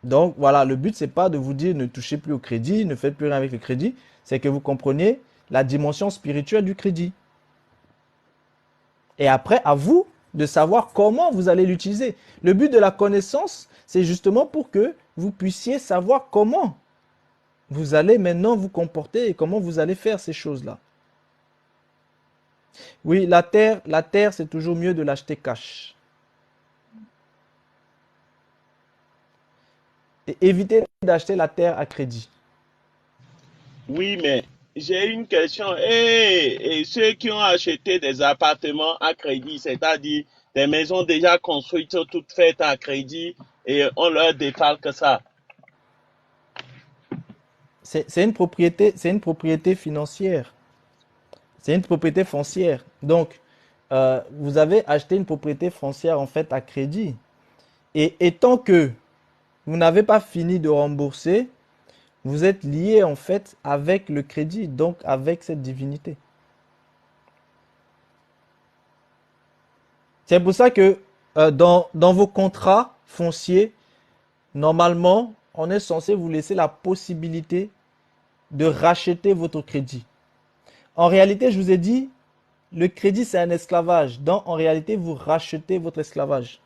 Donc voilà, le but, c'est pas de vous dire ne touchez plus au crédit, ne faites plus rien avec le crédit. C'est que vous compreniez la dimension spirituelle du crédit. Et après, à vous de savoir comment vous allez l'utiliser. Le but de la connaissance, c'est justement pour que vous puissiez savoir comment vous allez maintenant vous comporter et comment vous allez faire ces choses-là. Oui, la terre, c'est toujours mieux de l'acheter cash. Et évitez d'acheter la terre à crédit. Oui, mais j'ai une question. Et ceux qui ont acheté des appartements à crédit, c'est-à-dire des maisons déjà construites, toutes faites à crédit, et on leur défalque ça. C'est une propriété financière. C'est une propriété foncière. Donc, vous avez acheté une propriété foncière en fait à crédit. Et tant que vous n'avez pas fini de rembourser, vous êtes lié en fait avec le crédit, donc avec cette divinité. C'est pour ça que dans vos contrats fonciers, normalement, on est censé vous laisser la possibilité de racheter votre crédit. En réalité, je vous ai dit, le crédit, c'est un esclavage. Donc, en réalité, vous rachetez votre esclavage.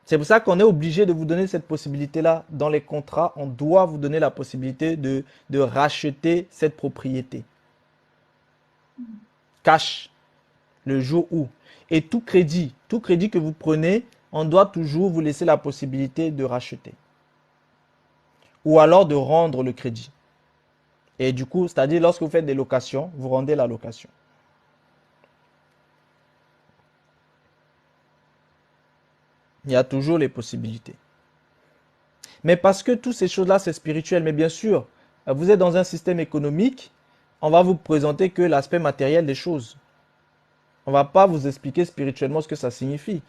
C'est pour ça qu'on est obligé de vous donner cette possibilité-là. Dans les contrats, on doit vous donner la possibilité de racheter cette propriété. Cash, le jour où. Et tout crédit que vous prenez, on doit toujours vous laisser la possibilité de racheter. Ou alors de rendre le crédit. Et du coup, c'est-à-dire lorsque vous faites des locations, vous rendez la location. Il y a toujours les possibilités. Mais parce que toutes ces choses-là, c'est spirituel. Mais bien sûr, vous êtes dans un système économique, on va vous présenter que l'aspect matériel des choses. On ne va pas vous expliquer spirituellement ce que ça signifie.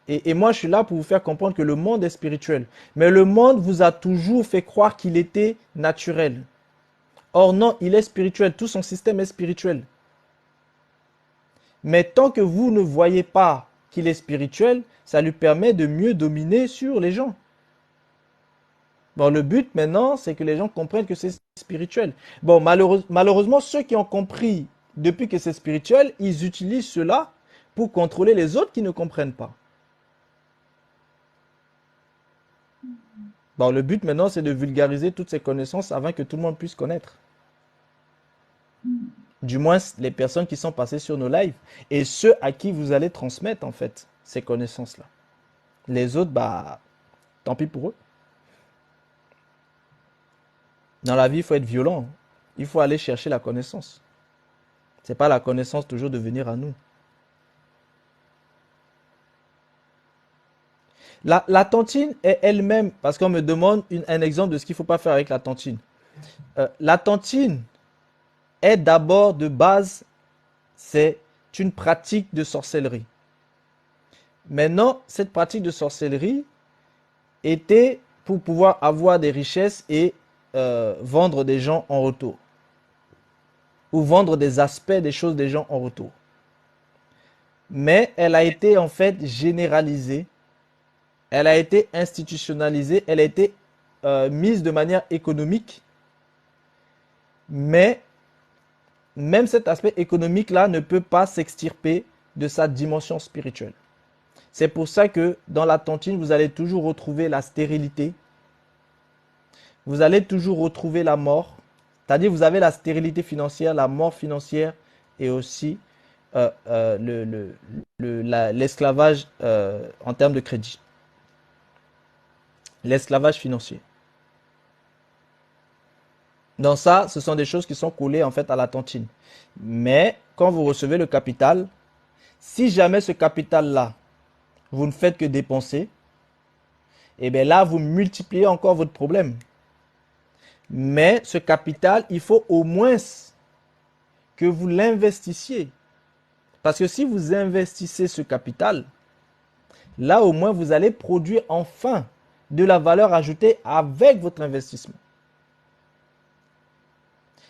Et moi, je suis là pour vous faire comprendre que le monde est spirituel. Mais le monde vous a toujours fait croire qu'il était naturel. Or non, il est spirituel. Tout son système est spirituel. Mais tant que vous ne voyez pas qu'il est spirituel, ça lui permet de mieux dominer sur les gens. Bon, le but maintenant, c'est que les gens comprennent que c'est spirituel. Bon, malheureusement, ceux qui ont compris depuis que c'est spirituel, ils utilisent cela pour contrôler les autres qui ne comprennent pas. Bon, le but maintenant, c'est de vulgariser toutes ces connaissances afin que tout le monde puisse connaître. Du moins, les personnes qui sont passées sur nos lives et ceux à qui vous allez transmettre, en fait, ces connaissances-là. Les autres, bah, tant pis pour eux. Dans la vie, il faut être violent. Il faut aller chercher la connaissance. Ce n'est pas la connaissance toujours de venir à nous. La tontine est elle-même, parce qu'on me demande un exemple de ce qu'il ne faut pas faire avec la tontine. La tontine est d'abord de base, c'est une pratique de sorcellerie. Maintenant, cette pratique de sorcellerie était pour pouvoir avoir des richesses et vendre des gens en retour. Ou vendre des aspects des choses des gens en retour. Mais elle a été en fait généralisée. Elle a été institutionnalisée. Elle a été mise de manière économique. Mais même cet aspect économique-là ne peut pas s'extirper de sa dimension spirituelle. C'est pour ça que dans la tontine, vous allez toujours retrouver la stérilité. Vous allez toujours retrouver la mort. C'est-à-dire vous avez la stérilité financière, la mort financière et aussi l'esclavage en termes de crédit. L'esclavage financier. Donc ça, ce sont des choses qui sont collées en fait à la tontine. Mais quand vous recevez le capital, si jamais ce capital-là, vous ne faites que dépenser, et bien là, vous multipliez encore votre problème. Mais ce capital, il faut au moins que vous l'investissiez. Parce que si vous investissez ce capital, là au moins vous allez produire enfin de la valeur ajoutée avec votre investissement.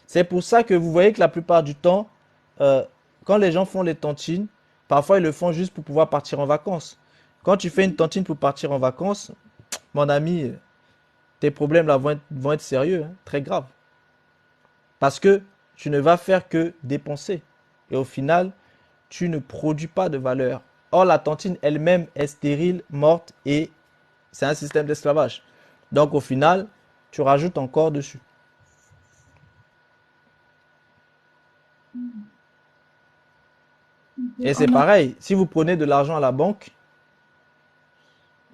C'est pour ça que vous voyez que la plupart du temps, quand les gens font les tontines, parfois ils le font juste pour pouvoir partir en vacances. Quand tu fais une tontine pour partir en vacances, mon ami, tes problèmes là vont être sérieux, hein, très graves. Parce que tu ne vas faire que dépenser. Et au final, tu ne produis pas de valeur. Or, la tontine elle-même est stérile, morte et c'est un système d'esclavage. Donc au final, tu rajoutes encore dessus. Et c'est pareil, si vous prenez de l'argent à la banque,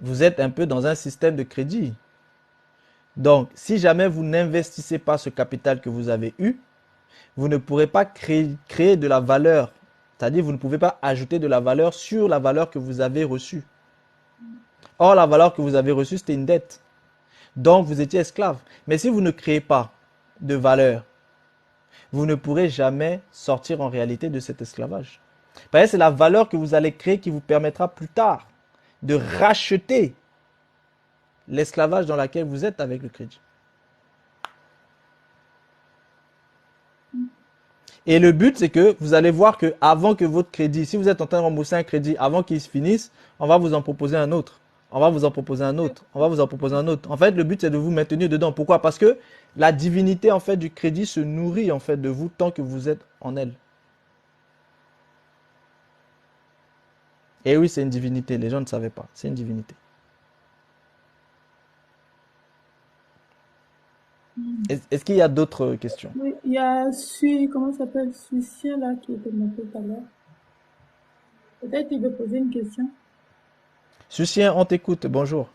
vous êtes un peu dans un système de crédit. Donc, si jamais vous n'investissez pas ce capital que vous avez eu, vous ne pourrez pas créer de la valeur. C'est-à-dire, vous ne pouvez pas ajouter de la valeur sur la valeur que vous avez reçue. Or, la valeur que vous avez reçue, c'était une dette. Donc, vous étiez esclave. Mais si vous ne créez pas de valeur, vous ne pourrez jamais sortir en réalité de cet esclavage. Parce que c'est la valeur que vous allez créer qui vous permettra plus tard de racheter l'esclavage dans lequel vous êtes avec le crédit. Et le but, c'est que vous allez voir que avant que votre crédit, si vous êtes en train de rembourser un crédit, avant qu'il se finisse, on va vous en proposer un autre. On va vous en proposer un autre. On va vous en proposer un autre. En fait, le but, c'est de vous maintenir dedans. Pourquoi? Parce que la divinité, en fait, du crédit se nourrit, en fait, de vous tant que vous êtes en elle. Et oui, c'est une divinité. Les gens ne savaient pas. C'est une divinité. Est-ce qu'il y a d'autres questions? Oui, il y a comment ça s'appelle, Suicien là qui était monté tout à l'heure. Peut-être il veut poser une question. Sucien, on t'écoute. Bonjour.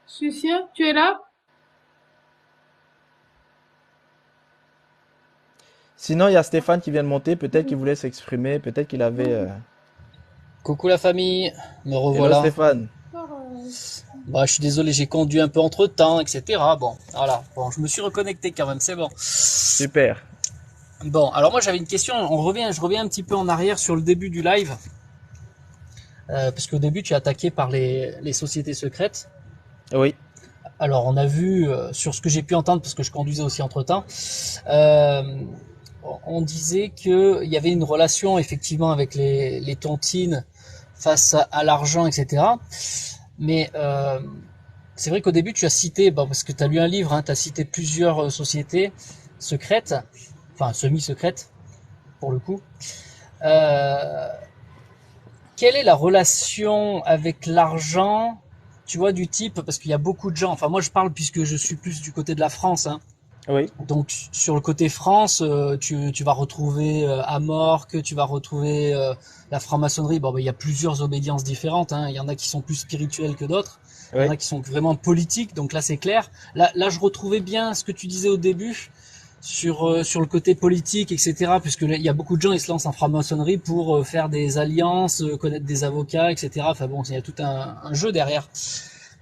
Suicien, tu es là? Sinon, il y a Stéphane qui vient de monter. Peut-être qu'il voulait s'exprimer. Peut-être qu'il avait... Coucou la famille, me Hello revoilà. Stéphane. Bah, je suis désolé, j'ai conduit un peu entre temps, etc. Bon, voilà. Bon, je me suis reconnecté quand même, c'est bon. Super. Bon, alors moi j'avais une question. Je reviens un petit peu en arrière sur le début du live, parce qu'au début tu es attaqué par les sociétés secrètes. Oui. Alors on a vu sur ce que j'ai pu entendre, parce que je conduisais aussi entre temps. On disait qu'il y avait une relation effectivement avec les tontines face à l'argent, etc. Mais c'est vrai qu'au début tu as cité, bon, parce que tu as lu un livre, hein, tu as cité plusieurs sociétés secrètes, enfin semi-secrètes pour le coup. Quelle est la relation avec l'argent, tu vois, du type, parce qu'il y a beaucoup de gens, enfin moi je parle puisque je suis plus du côté de la France, hein. Oui. Donc sur le côté France, tu vas retrouver Amorque, tu vas retrouver la franc-maçonnerie. Bon, ben, il y a plusieurs obédiences différentes, hein. Il y en a qui sont plus spirituelles que d'autres. Il y en a qui sont vraiment politiques. Donc là, c'est clair. Là, je retrouvais bien ce que tu disais au début sur le côté politique, etc. Puisque il y a beaucoup de gens, ils se lancent en franc-maçonnerie pour faire des alliances, connaître des avocats, etc. Enfin bon, il y a tout un jeu derrière.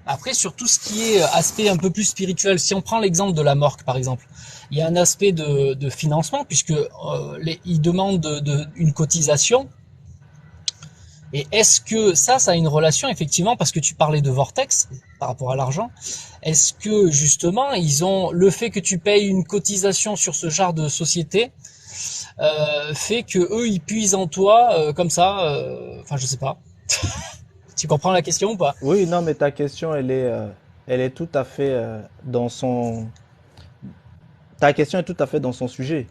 Après, sur tout ce qui est aspect un peu plus spirituel, si on prend l'exemple de la Morque, par exemple, il y a un aspect de financement, puisque ils demandent une cotisation. Et est-ce que ça a une relation, effectivement, parce que tu parlais de vortex par rapport à l'argent, est-ce que, justement, ils ont le fait que tu payes une cotisation sur ce genre de société, fait que eux, ils puisent en toi, comme ça, enfin, je sais pas. Tu comprends la question ou pas? Oui, non, mais ta question, elle est tout à fait dans son... Ta question est tout à fait dans son sujet.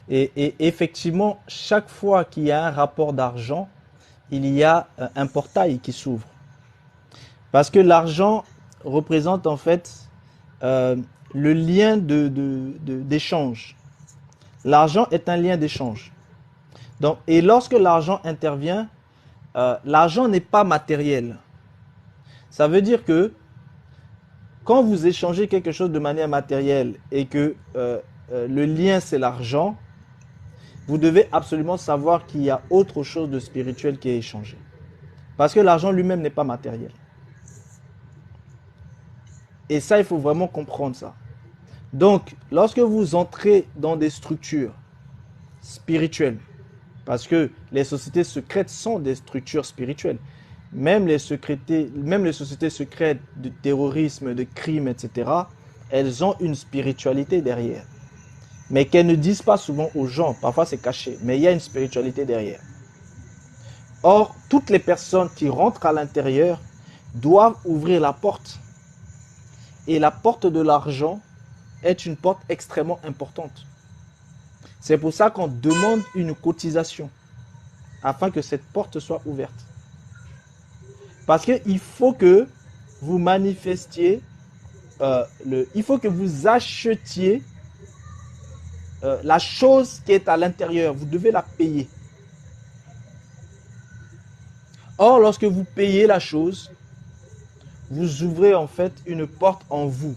Et effectivement, chaque fois qu'il y a un rapport d'argent, il y a un portail qui s'ouvre. Parce que l'argent représente en fait le lien d'échange. L'argent est un lien d'échange. Donc, et lorsque l'argent intervient, l'argent n'est pas matériel. Ça veut dire que quand vous échangez quelque chose de manière matérielle et que le lien c'est l'argent, vous devez absolument savoir qu'il y a autre chose de spirituel qui est échangé. Parce que l'argent lui-même n'est pas matériel. Et ça, il faut vraiment comprendre ça. Donc, lorsque vous entrez dans des structures spirituelles, parce que les sociétés secrètes sont des structures spirituelles, même les sociétés secrètes de terrorisme, de crime, etc., elles ont une spiritualité derrière. Mais qu'elles ne disent pas souvent aux gens, parfois c'est caché, mais il y a une spiritualité derrière. Or, toutes les personnes qui rentrent à l'intérieur doivent ouvrir la porte. Et la porte de l'argent est une porte extrêmement importante. C'est pour ça qu'on demande une cotisation, afin que cette porte soit ouverte. Parce qu'il faut que vous manifestiez, il faut que vous achetiez la chose qui est à l'intérieur. Vous devez la payer. Or, lorsque vous payez la chose, vous ouvrez en fait une porte en vous.